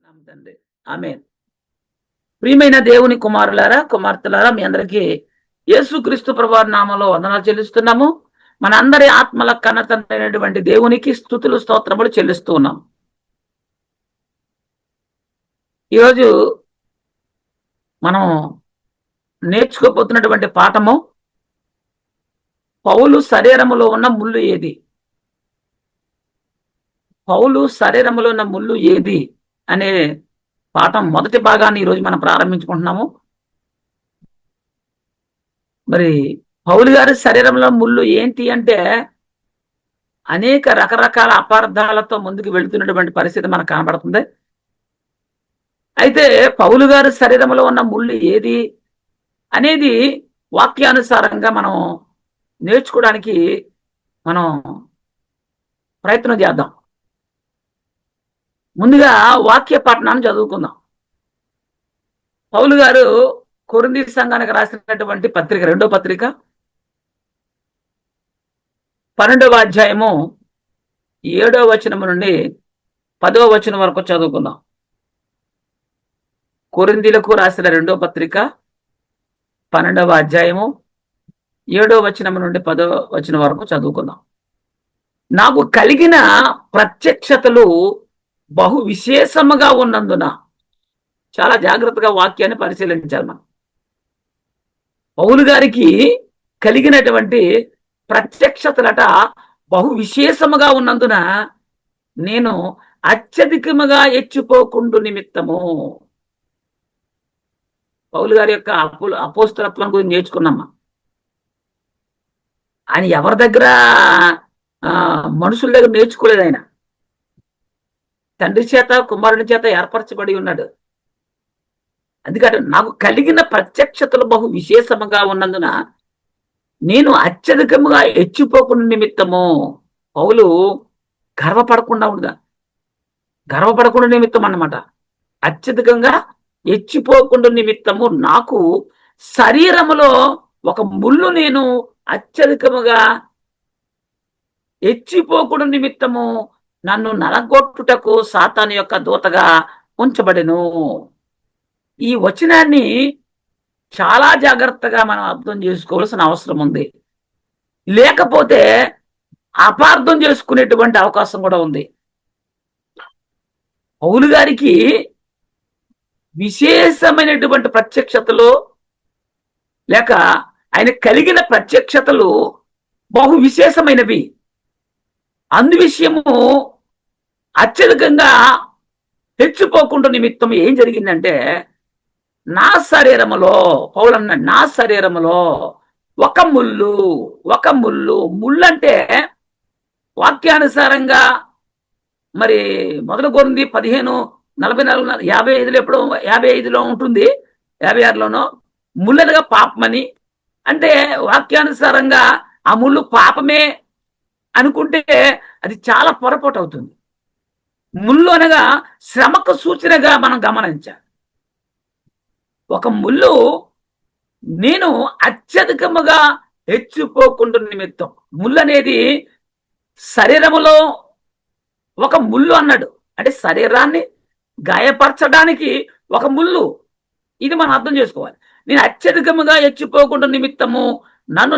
తండ్రి ఆమేన్. ప్రియమైన దేవుని కుమారులారా కుమార్తెలారా మీ అందరికీ యేసుక్రీస్తు ప్రభువారి నామములో వందనాలు చెల్లిస్తున్నాము. మన అందరి ఆత్మల కన్నతండ్రైనటువంటి దేవునికి స్తుతులు స్తోత్రములు చెల్లిస్తూ ఉన్నాం. ఈరోజు మనం నేర్చుకోబోతున్నటువంటి పాఠము పౌలు శరీరములో ఉన్న ముళ్ళు ఏది? పౌలు శరీరములో ఉన్న ముళ్ళు ఏది అనే పాఠం మొదటి భాగాన్ని ఈరోజు మనం ప్రారంభించుకుంటున్నాము. మరి పౌలు గారి శరీరంలో ముళ్ళు ఏంటి అంటే అనేక రకరకాల అపార్థాలతో ముందుకు వెళుతున్నటువంటి పరిస్థితి మనకు కనబడుతుంది. అయితే పౌలు గారి శరీరంలో ఉన్న ముళ్ళు ఏది అనేది వాక్యానుసారంగా మనం నేర్చుకోవడానికి మనం ప్రయత్నం చేద్దాం. ముందుగా వాక్య పఠనాన్ని చదువుకుందాం. పౌలు గారు కొరింథీ సంఘానికి రాసినటువంటి పత్రిక, రెండో పత్రిక 12వ అధ్యాయము 7వ వచనం నుండి 10వ వచనం వరకు చదువుకుందాం. కొరింథీలకు రాసిన రెండో పత్రిక 12వ అధ్యాయము 7వ వచనం నుండి 10వ వచనం వరకు చదువుకుందాం. నాకు కలిగిన ప్రత్యక్షతలు బహు విశేషముగా ఉన్నందున, చాలా జాగ్రత్తగా వాక్యాన్ని పరిశీలించాలి మనం. పౌలు గారికి కలిగినటువంటి ప్రత్యక్షతలట బహు విశేషముగా ఉన్నందున నేను అత్యధికముగా హెచ్చిపోకుండు నిమిత్తము. పౌలు గారి యొక్క అపోస్తలత్వం గురించి నేర్చుకున్నామా. ఆయన ఎవరి దగ్గర మనుషుల దగ్గర నేర్చుకోలేదు. ఆయన తండ్రి చేత కుమారుని చేత ఏర్పరచబడి ఉన్నాడు. అందుకని నాకు కలిగిన ప్రత్యక్షతలు బహు విశేషముగా ఉన్నందున నేను అత్యధికముగా హెచ్చిపోకుండా నిమిత్తము. పౌలు గర్వపడకుండా నిమిత్తం అన్నమాట. అత్యధికంగా హెచ్చిపోకుండా నిమిత్తము నాకు శరీరములో ఒక ముళ్ళు నేను అత్యధికముగా హెచ్చిపోకుండా నిమిత్తము నన్ను నలగొట్టుటకు సాతాను యొక్క దూతగా ఉంచబడెను. ఈ వచనాన్ని చాలా జాగ్రత్తగా మనం అర్థం చేసుకోవాల్సిన అవసరం ఉంది. లేకపోతే అపార్థం చేసుకునేటువంటి అవకాశం కూడా ఉంది. పౌలు గారికి విశేషమైనటువంటి ప్రత్యక్షతలు లేక ఆయన కలిగిన ప్రత్యక్షతలు బహు విశేషమైనవి. అందు విషయము అత్యధికంగా హెచ్చిపోకుండా నిమిత్తం ఏం జరిగిందంటే, నా శరీరములో, పౌలు అన్నాడు, నా శరీరములో ఒక ముళ్ళు అంటే వాక్యానుసారంగా మరి మొదటి కొరింథీ 15:44 55 ఎప్పుడో 55లో ఉంటుంది, 56లోనో ముళ్ళనగా పాపమని. అంటే వాక్యానుసారంగా ఆ ముళ్ళు పాపమే అనుకుంటే అది చాలా పొరపాటు అవుతుంది. ముళ్ళు అనగా శ్రమకు సూచనగా మనం గమనించాలి. ఒక ముళ్ళు నేను అత్యధికముగా హెచ్చిపోకుండా నిమిత్తం. ముళ్ళు అనేది శరీరములో ఒక ముళ్ళు అన్నాడు. అంటే శరీరాన్ని గాయపరచడానికి ఒక ముళ్ళు. ఇది మనం అర్థం చేసుకోవాలి. నేను అత్యధికముగా హెచ్చిపోకుండా నిమిత్తము నన్ను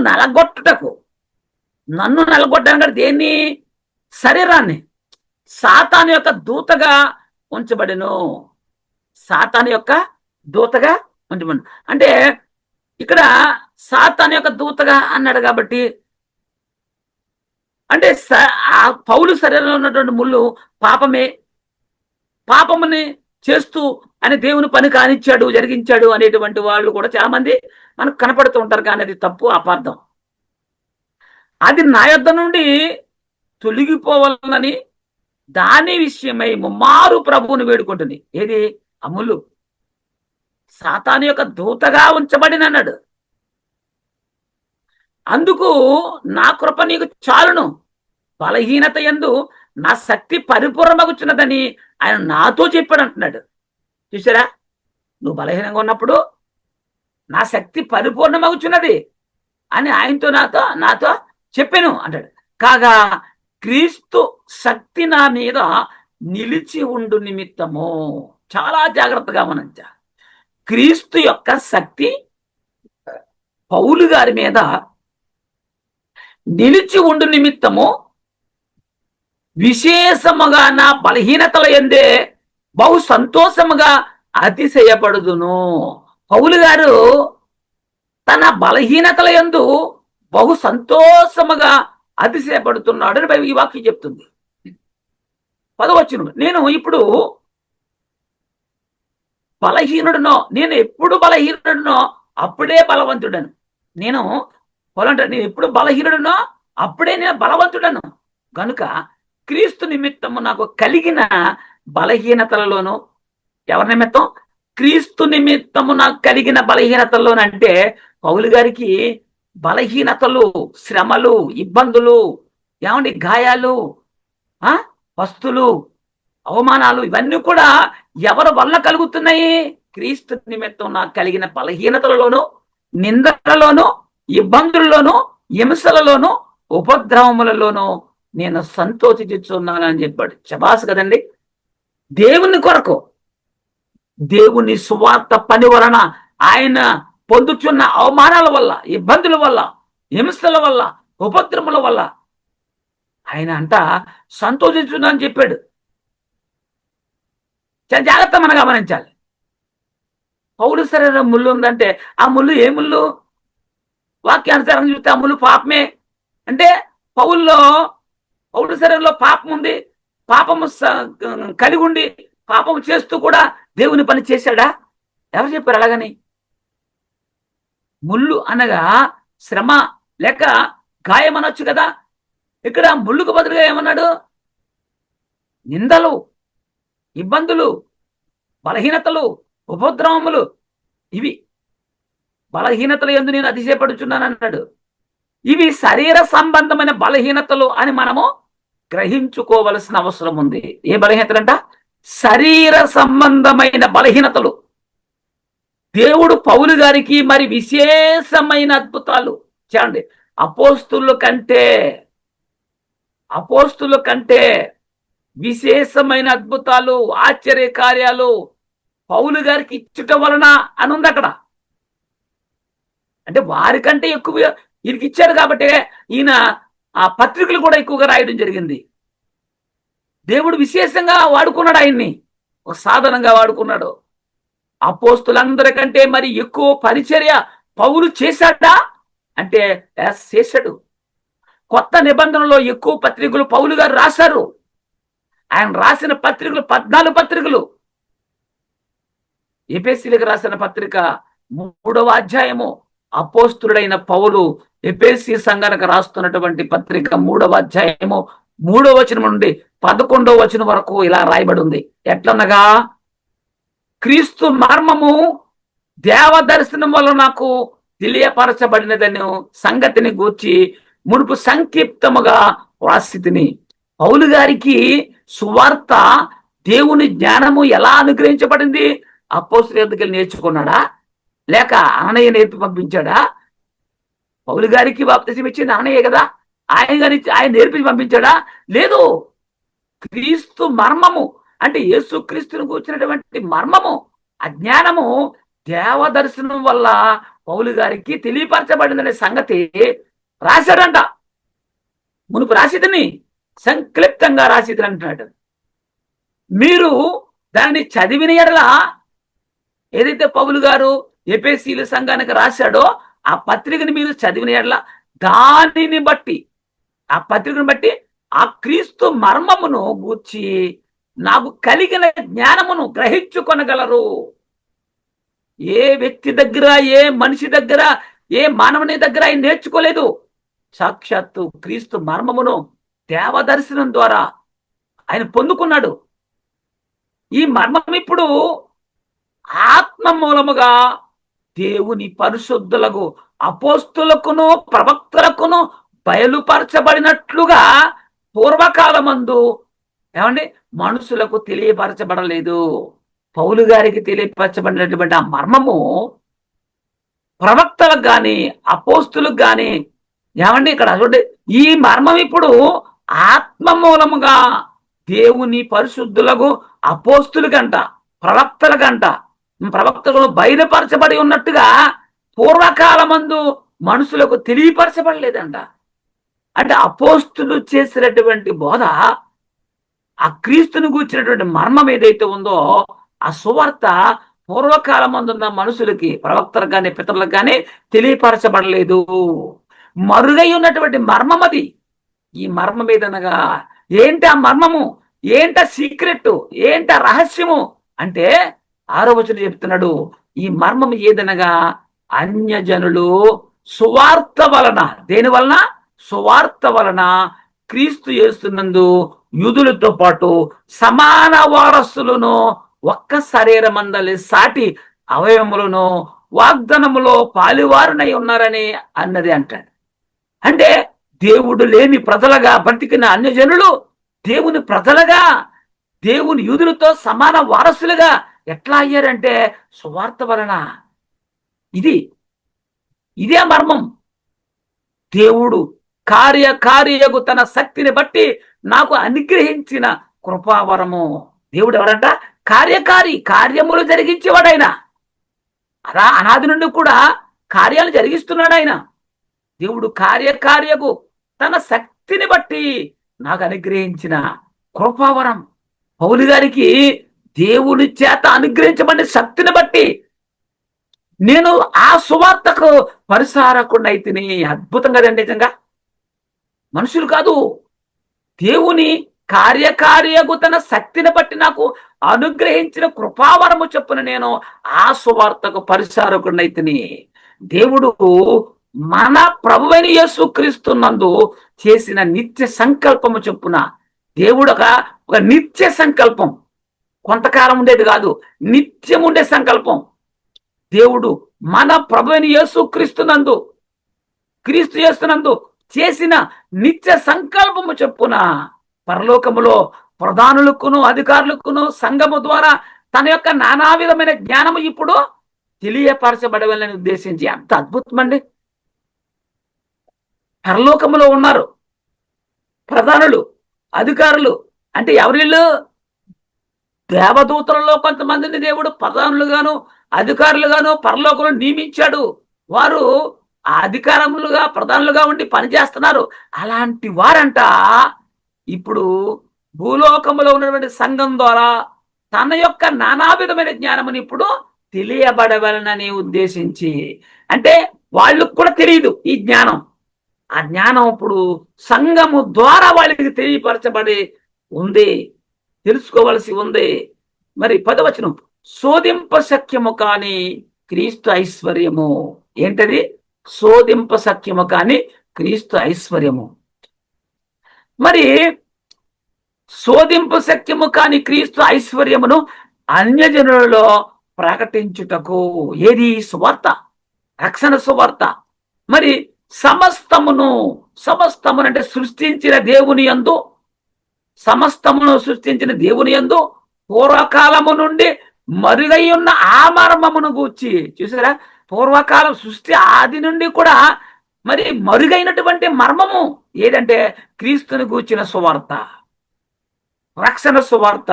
నలగొట్టడానికి దేన్ని? శరీరాన్ని. సాతాను యొక్క దూతగా ఉంచబడెను. సాతాను యొక్క దూతగా ఉంచబడి అంటే ఇక్కడ సాతాను యొక్క దూతగా అన్నాడు కాబట్టి, అంటే ఆ పౌలు శరీరంలో ఉన్నటువంటి ముళ్ళు పాపముని చేస్తూ అని దేవుని పని కానిచ్చాడు, జరిగించాడు అనేటువంటి వాళ్ళు కూడా చాలా మంది మనకు కనపడుతూ ఉంటారు. కానీ అది తప్పు, అపార్థం. అది నా యొద్ద నుండి తొలగిపోవాలని దాని విషయమై ముమ్మారు ప్రభువుని వేడుకుంటుంది. ఏది? అమ్ములు సాతాను యొక్క దూతగా ఉంచబడిన అన్నాడు. అందుకు నా కృప నీకు చాలును, బలహీనత యందు నా శక్తి పరిపూర్ణమగుచున్నదని ఆయన నాతో చెప్పాడు అంటున్నాడు. చూసారా, నువ్వు బలహీనంగా ఉన్నప్పుడు నా శక్తి పరిపూర్ణమగుచున్నది అని ఆయనతో నాతో చెప్పాను అంటాడు. కాగా క్రీస్తు శక్తి నా మీద నిలిచి ఉండు నిమిత్తము. చాలా జాగ్రత్తగా గమనించాలి. క్రీస్తు యొక్క శక్తి పౌలు గారి మీద నిలిచి ఉండు నిమిత్తము విశేషముగా నా బలహీనతల యందే బహు సంతోషముగా అతిశయపడుదును. పౌలు గారు తన బలహీనతల యందు బహు సంతోషముగా అతిశయపడుతున్నాడు అని ఈ వాక్యం చెప్తుంది. 10వ వచనం, నేను ఇప్పుడు బలహీనుడునో, నేను ఎప్పుడు బలహీనుడునో అప్పుడే బలవంతుడను. నేను ఎప్పుడు బలహీనుడునో అప్పుడే నేను బలవంతుడను. కనుక క్రీస్తు నిమిత్తము నాకు కలిగిన బలహీనతలలోను, ఎవరి నిమిత్తం? క్రీస్తు నిమిత్తము నాకు కలిగిన బలహీనతల్లోనంటే పౌలు గారికి బలహీనతలు, శ్రమలు, ఇబ్బందులు, గాయాలు, వస్తువులు, అవమానాలు, ఇవన్నీ కూడా ఎవరి వల్ల కలుగుతున్నాయి? క్రీస్తు నిమిత్తం నాకు కలిగిన బలహీనతలలోను, నిందలలోను, ఇబ్బందుల్లోను, హింసలలోను, ఉపద్రవములలోను నేను సంతోషించున్నానని చెప్పాడు. శబాస్ కదండి. దేవుని కొరకు, దేవుని సువార్త పని వలన ఆయన పొందుచున్న అవమానాల వల్ల, ఇబ్బందుల వల్ల, హింసల వల్ల, ఉపద్రవముల వల్ల ఆయన సంతోషించున్నానని చెప్పాడు. చాలా జాగ్రత్త మనం గమనించాలి. పౌలు శరీరం ముళ్ళు ఉందంటే ఆ ముళ్ళు ఏ ముళ్ళు? వాక్యానుసారం చూస్తే ఆ ముళ్ళు పాపమే. అంటే పౌలు శరీరంలో పాపం ఉంది, పాపము కలిగి ఉండి పాపము చేస్తూ కూడా దేవుని పని చేశాడా? ఎవరు చెప్పారు అలాగని? ముళ్ళు అనగా శ్రమ లేక గాయం అనొచ్చు కదా. ఇక్కడ ముళ్ళుకు బదులుగా ఏమన్నాడు? నిందలు, ఇబ్బందులు, బలహీనతలు, ఉపద్రవములు, ఇవి బలహీనతలు యందు నేను అతిశయపడుచున్నాను అన్నాడు. ఇవి శరీర సంబంధమైన బలహీనతలు అని మనము గ్రహించుకోవలసిన అవసరం ఉంది. ఏ బలహీనతలంట? శరీర సంబంధమైన బలహీనతలు. దేవుడు పౌలు గారికి మరి విశేషమైన అద్భుతాలు చేయండి. అపోస్తుల కంటే విశేషమైన అద్భుతాలు, ఆశ్చర్య కార్యాలు పౌలు గారికి ఇచ్చుట వలన అని ఉంది అక్కడ. అంటే వారికంటే ఎక్కువ ఈయనకి ఇచ్చారు కాబట్టి ఈయన ఆ పత్రికలు కూడా ఎక్కువగా రాయడం జరిగింది. దేవుడు విశేషంగా వాడుకున్నాడు ఆయన్ని, ఒక సాధనంగా వాడుకున్నాడు. అపోస్తులందరికంటే మరి ఎక్కువ పరిచర్య పౌలు చేశాడా అంటే చేశాడు. కొత్త నిబంధనలో ఎక్కువ పత్రికలు పౌలు గారు రాశారు. ఆయన రాసిన పత్రికలు 14 పత్రికలు. ఎఫెసీయులకు రాసిన పత్రిక 3వ అధ్యాయము, అపోస్తులుడైన పౌలు ఎఫెసీ సంఘానికి రాస్తున్నటువంటి పత్రిక 3వ అధ్యాయము 3వ వచనం నుండి 11వ వచనం వరకు ఇలా రాయబడి ఉంది. ఎట్లనగా, క్రీస్తు మర్మము దేవదర్శనం వల్ల నాకు తెలియపరచబడినదని సంగతిని గూర్చి మునుపు సంక్షిప్తముగా వ్రాసితిని. పౌలు గారికి సువార్త, దేవుని జ్ఞానము ఎలా అనుగ్రహించబడింది? అపోస్తలుల యొద్దకు వెళ్ళి నేర్చుకున్నాడా? లేక అననయ్య నేర్పి పంపించాడా? పౌలు గారికి బాప్తిసం ఇచ్చింది అననయ్యే కదా. ఆయన నేర్పించి పంపించాడా? లేదు. క్రీస్తు మర్మము అంటే యేసు క్రీస్తుని కూర్చున్నటువంటి మర్మము, అజ్ఞానము దేవదర్శనం వల్ల పౌలు గారికి తెలియపరచబడిందనే సంగతి రాశాడంట. మునుపు రాసిదని సంక్లిప్తంగా రాసిదని అంటున్నాడు. మీరు దాన్ని చదివిన ఎడల, ఏదైతే పౌలు గారు ఎఫెసీయుల సంఘానికి రాశాడో ఆ పత్రికని మీరు చదివిన ఎడల, దానిని బట్టి, ఆ పత్రికను బట్టి ఆ క్రీస్తు మర్మమును గూర్చి నాకు కలిగిన జ్ఞానమును గ్రహించుకొనగలరు. ఏ వ్యక్తి దగ్గర, ఏ మనిషి దగ్గర, ఏ మానవుని దగ్గర ఆయన నేర్చుకోలేదు. సాక్షాత్తు క్రీస్తు మర్మమును దేవదర్శనం ద్వారా ఆయన పొందుకున్నాడు. ఈ మర్మం ఇప్పుడు ఆత్మ మూలముగా దేవుని పరిశుద్ధులకు, అపోస్తులకును, ప్రవక్తలకును బయలుపరచబడినట్లుగా పూర్వకాలమందు మనుషులకు తెలియపరచబడలేదు. పౌలు గారికి తెలియపరచబడినటువంటి ఆ మర్మము ప్రవక్తలకు గాని, అపోస్తులకు గాని, ఇక్కడ చూడండి, ఈ మర్మం ఇప్పుడు ఆత్మ మూలముగా దేవుని పరిశుద్ధులకు, అపోస్తులకంట ప్రవక్తలకంట, ప్రవక్తలు బయలుపరచబడి ఉన్నట్టుగా పూర్వకాలమందు మనుషులకు తెలియపరచబడలేదంట. అంటే అపోస్తులు చేసినటువంటి బోధ, ఆ క్రీస్తుని గూర్చినటువంటి మర్మం ఏదైతే ఉందో ఆ సువార్త పూర్వకాలమందున్న మనుషులకి, ప్రవక్తలకు కానీ పితరులకు కానీ తెలియపరచబడలేదు. మరుగై ఉన్నటువంటి మర్మం అది. ఈ మర్మం ఏదనగా ఏంటి? ఆ మర్మము ఏంట? సీక్రెట్ ఏంట? రహస్యము అంటే 6వ వచనం చెప్తున్నాడు, ఈ మర్మం ఏదనగా అన్యజనులు సువార్త వలన, దేని వలన? సువార్త వలన క్రీస్తు యేసునందు యూదులతో పాటు సమాన వారసులను, ఒక్క శరీరమందలి సాటి అవయవములను వాగ్దానములో పాలివారునై ఉన్నారని అన్నది అంటాడు. అంటే దేవుడు లేని ప్రజలుగా బ్రతికిన అన్యజనులు దేవుని ప్రజలుగా, దేవుని యూదులతో సమాన వారసులుగా ఎట్లా అయ్యారంటే సువార్త వలన. ఇదే మర్మం. దేవుడు కార్యకార్యకు తన శక్తిని బట్టి నాకు అనుగ్రహించిన కృపావరము. దేవుడు ఎవరంట? కార్యకారి, కార్యములు జరిగించేవాడు ఆయన. అలా అనాది నుండి కూడా కార్యాలు జరిగిస్తున్నాడు ఆయన. దేవుడు కార్యకార్యకు తన శక్తిని బట్టి నాకు అనుగ్రహించిన కృపావరం. పౌలు గారికి దేవుని చేత అనుగ్రహించబడిన శక్తిని బట్టి నేను ఆ సువార్తకు పరిసారకుండా అయితేనే. అద్భుతం కదండి నిజంగా. మనుషులు కాదు, దేవుని కార్యకార్యకు తన శక్తిని బట్టి నాకు అనుగ్రహించిన కృపావరము చొప్పున నేను ఆ సువార్తకు పరిసారకుండా అయితేనే. దేవుడు మన ప్రభువైన యేసుక్రీస్తునందు చేసిన నిత్య సంకల్పము చొప్పున, దేవుడు ఒక నిత్య సంకల్పం, కొంతకాలం ఉండేది కాదు, నిత్యం ఉండే సంకల్పం. దేవుడు మన ప్రభువైన యేసుక్రీస్తునందు, క్రీస్తు యేసునందు చేసిన నిత్య సంకల్పము చొప్పున పరలోకములో ప్రధానులకును అధికారులకును సంఘము ద్వారా తన యొక్క నానా విధమైన జ్ఞానము ఇప్పుడు తెలియపరచబడవాలని ఉద్దేశించి. అంత అద్భుతం అండి. పరలోకములో ఉన్నారు ప్రధానులు, అధికారులు. అంటే ఎవరిళ్ళు? దేవదూతలలో కొంతమందిని దేవుడు ప్రధానులుగాను అధికారులుగాను పరలోకంలో నియమించాడు. వారు ఆ అధికారములుగా ప్రధానులుగా ఉండి పనిచేస్తున్నారు. అలాంటి వారంట ఇప్పుడు భూలోకములో ఉన్నటువంటి సంఘం ద్వారా తన యొక్క నానా విధమైన జ్ఞానముని ఇప్పుడు తెలియబడవలనని ఉద్దేశించి. అంటే వాళ్ళకు కూడా తెలియదు ఈ జ్ఞానం. ఆ జ్ఞానం ఇప్పుడు సంఘము ద్వారా వాళ్ళకి తెలియపరచబడి ఉంది, తెలుసుకోవలసి ఉంది. మరి 10వ వచనం, శోధింప శక్యము కాని క్రీస్తు ఐశ్వర్యము. ఏంటది? శోధింప శక్యము కాని క్రీస్తు ఐశ్వర్యము. మరి శోధింప శక్యము కాని క్రీస్తు ఐశ్వర్యమును అన్యజనులలో ప్రకటించుటకు. ఏది? సువార్త, రక్షణ సువార్త. మరి సమస్తమును అంటే సృష్టించిన దేవుని యందు, సమస్తమును సృష్టించిన దేవుని యందు పూర్వకాలము నుండి మరుగై ఉన్న ఆ మర్మమును గూర్చి. చూసారా? పూర్వకాలం సృష్టి ఆది నుండి కూడా మరి మరుగైనటువంటి మర్మము ఏదంటే క్రీస్తుని గూర్చిన సువార్త, రక్షణ సువార్త,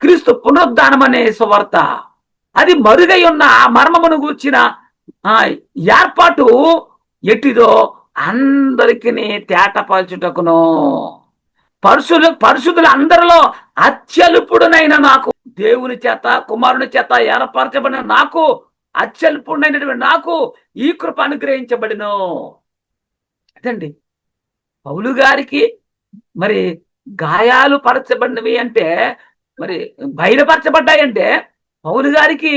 క్రీస్తు పునరుద్ధానం అనే సువార్త. అది మరుగై ఉన్న ఆ మర్మమును గూర్చిన ఏర్పాటు ఎట్టిదో అందరికి తేటపరచుటకును పరిశుద్ధులు అందరిలో అత్యల్పుడునైన నాకు, దేవుని చేత కుమారుని చేత ఏర్పరచబడిన నాకు, అత్యల్పుడైనటువంటి నాకు ఈ కృప అనుగ్రహించబడిను. అదండి పౌలు గారికి మరి గాయాలు పరచబడినవి అంటే, మరి బయలుపరచబడ్డాయంటే, పౌలు గారికి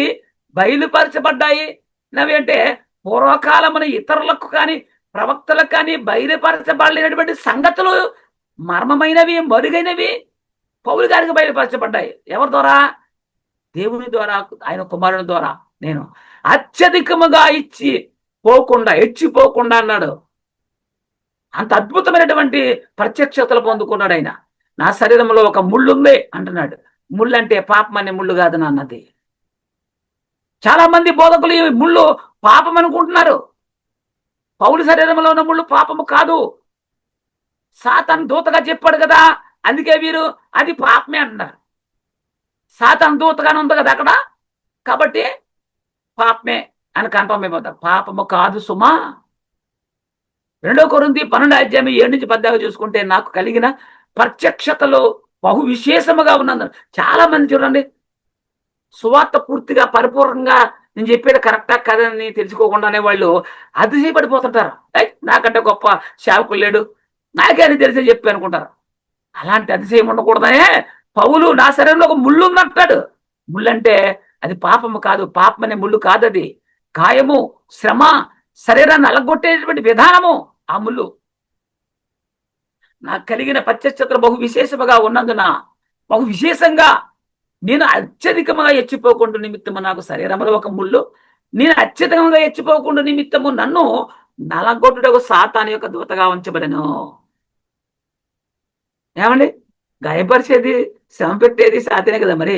బయలుపరచబడ్డాయి నవి అంటే పూర్వకాలమున ఇతరులకు కానీ ప్రవక్తలకు కానీ బయలుపరచబడినటువంటి సంగతులు, మర్మమైనవి, మరుగైనవి పౌలు గారికి బయలుపరచబడ్డాయి. ఎవరి ద్వారా? దేవుని ద్వారా, ఆయన కుమారుని ద్వారా. నేను అత్యధికముగా హెచ్చిపోకుండా అన్నాడు. అంత అద్భుతమైనటువంటి ప్రత్యక్షతలు పొందుకున్నాడు ఆయన. నా శరీరంలో ఒక ముళ్ళు ఉంది అంటున్నాడు. ముళ్ళు అంటే పాపం అనే ముళ్ళు కాదు అన్నది. చాలా మంది బోధకులు ఈ ముళ్ళు పాపం అనుకుంటున్నారు. పౌలు శరీరంలో ఉన్న ముళ్ళు పాపము కాదు. సాతాను దూతగా చెప్పాడు కదా, అందుకే వీరు అది పాపమే అంటున్నారు. సాతాను దూతగానే ఉంది కదా అక్కడ. కాబట్టి పాపమే అని కన్ఫర్మ్ అయిపోతారు. పాపము కాదు సుమా. 2 కొరింథీ 12:7-10 చూసుకుంటే, నాకు కలిగిన ప్రత్యక్షతలో బహు విశేషముగా ఉన్నది. చాలా మంది చూడండి, సువార్త పూర్తిగా పరిపూర్ణంగా నేను చెప్పేది కరెక్టా కదని తెలుసుకోకుండానే వాళ్ళు అతిశయపడిపోతుంటారు. నాకంటే గొప్ప సేవకులు లేడు, నాకే అని తెలిసే చెప్పి అనుకుంటారు. అలాంటి అతిశయం ఉండకూడదనే పౌలు నా శరీరంలో ఒక ముళ్ళు ఉందంటాడు. ముళ్ళు అంటే అది పాపము కాదు, పాపం అనే ముళ్ళు కాదు, అది గాయము, శ్రమ, శరీరాన్ని అలగొట్టేటువంటి విధానము ఆ ముళ్ళు. నాకు కలిగిన ప్రత్యక్షతలు బహు విశేషముగా ఉన్నందున, బహు విశేషంగా నేను అత్యధికముగా ఎచ్చిపోకుండా నిమిత్తము నాకు శరీరంలో ఒక ముళ్ళు, నేను అత్యధికంగా ఎచ్చిపోకుండా నిమిత్తము నన్ను నలగొట్టుటకు సాతాను యొక్క దూతగా ఉంచబడను. ఏమండి, గాయపరిచేది, శ్రమ పెట్టేది సాతానే కదా మరి.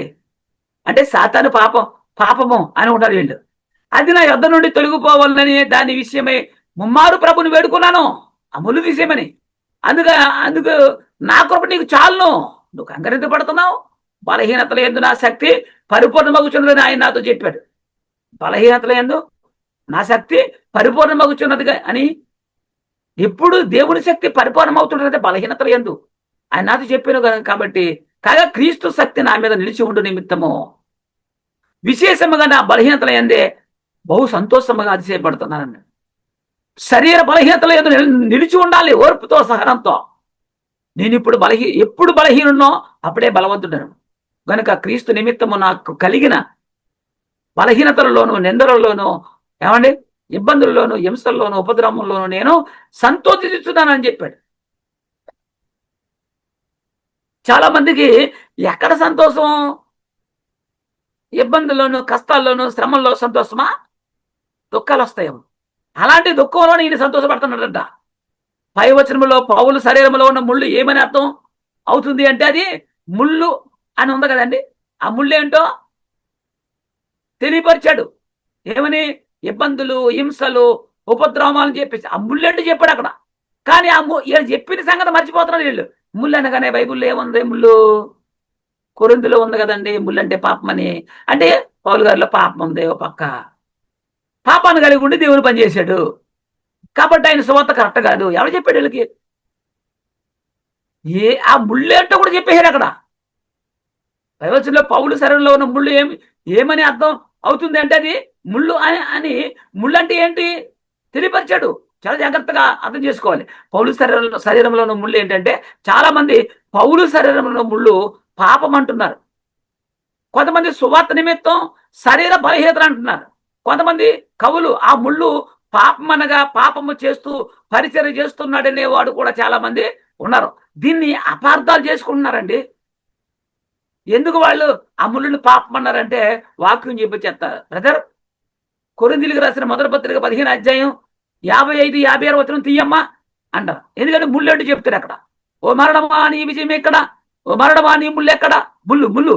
అంటే సాతాను పాపము అని ఉంటారు వీళ్ళు. అది నా యొద్ద నుండి తొలగిపోవాలని దాని విషయమై ముమ్మారు ప్రభుని వేడుకున్నాను, అమలు విషయమని. అందుకు నా కృప నీకు చాలును, నువ్వు కంకరింత పడుతున్నావు. బలహీనతల యందు నా శక్తి పరిపూర్ణమగుచున్నదని ఆయన నాతో చెప్పాడు. బలహీనతల యందు నా శక్తి పరిపూర్ణమగుచున్నది అని. ఎప్పుడు దేవుని శక్తి పరిపూర్ణమవుతుంటే బలహీనతల యందు ఆయన నాతో చెప్పాను కాబట్టి, కాగా క్రీస్తు శక్తి నా మీద నిలిచి ఉండు నిమిత్తము విశేషముగా నా బలహీనతల యందే బహు సంతోషముగా అతిశయపడుతున్నానండి. శరీర బలహీనతల యందు నిలిచి ఉండాలి, ఓర్పుతో, సహనంతో. నేను ఎప్పుడు బలహీనున్నో అప్పుడే బలవంతుడను. గనుక క్రీస్తు నిమిత్తము నాకు కలిగిన బలహీనతలలోను, నిందలలోను, ఏమండి, ఇబ్బందుల్లోను, హింసల్లోను, ఉపద్రవంలోను నేను సంతోషిస్తున్నానని చెప్పాడు. చాలా మందికి ఎక్కడ సంతోషం? ఇబ్బందుల్లోను, కష్టాల్లోను, శ్రమల్లో సంతోషమా? దుఃఖాలు వస్తాయేమో. అలాంటి దుఃఖంలో ఈయన సంతోషపడుతున్నాడంట. 5వ వచనంలో పౌలు శరీరంలో ఉన్న ముళ్ళు ఏమని అర్థం అవుతుంది అంటే, అది ముళ్ళు అని ఉంది కదండి. ఆ ముళ్ళు ఏంటో తెలియపరిచాడు. ఏమని? ఇబ్బందులు, హింసలు, ఉపద్రవాలని చెప్పేసి ఆ ముళ్ళు అంటే చెప్పాడు అక్కడ. కానీ వీళ్ళు చెప్పిన సంగతి మర్చిపోతున్నారు వీళ్ళు. ముళ్ళు అనగానే బైబుల్లో ఏముంది? ముళ్ళు కొరింథీలో ఉంది కదండి, ముళ్ళు అంటే పాపం అని. అంటే పౌలు గారిలో పాపం ఉంది ఓ పక్క. పాపాన్ని కలిగి ఉండి దేవుని పని చేశాడు కాబట్టి ఆయన సువార్త కరెక్ట్ కాదు. ఎవరు చెప్పాడు వీళ్ళకి? ఆ ముళ్ళు ఏంటో కూడా చెప్పేశారు అక్కడ. బైబిల్లో పౌలు శరీరంలో ఉన్న ముళ్ళు ఏమని అర్థం అవుతుంది అంటే, అది ముళ్ళు అని ముళ్ళు అంటే ఏంటి తెలియపరిచాడు. చాలా జాగ్రత్తగా అర్థం చేసుకోవాలి. పౌలు శరీరంలో ఉన్న ముళ్ళు ఏంటంటే, చాలా మంది పౌలు శరీరంలో ముళ్ళు పాపం అంటున్నారు. కొంతమంది సువార్త నిమిత్తం శరీర బలహీనత అంటున్నారు. కొంతమంది కవులు ఆ ముళ్ళు పాపం అనగా పాపము చేస్తూ పరిచర్య చేస్తున్నాడనే వాడు కూడా చాలా మంది ఉన్నారు. దీన్ని అపార్థాలు చేసుకుంటున్నారండి. ఎందుకు వాళ్ళు ఆ ముళ్ళుని పాపం అన్నారంటే, వాక్యం చెప్పేస్తారు. బ్రదర్, కొరింథీయులకు రాసిన మొదటి పత్రిక 15:55-56 వచనం తీయమ్మా అంటారు. ఎందుకంటే ముళ్ళు అంటే చెప్తారు అక్కడ. ఓ మరణమా నీ విజయం ఎక్కడ, ఓ మరణమా నీ ముళ్ళు ఎక్కడ? ముళ్ళు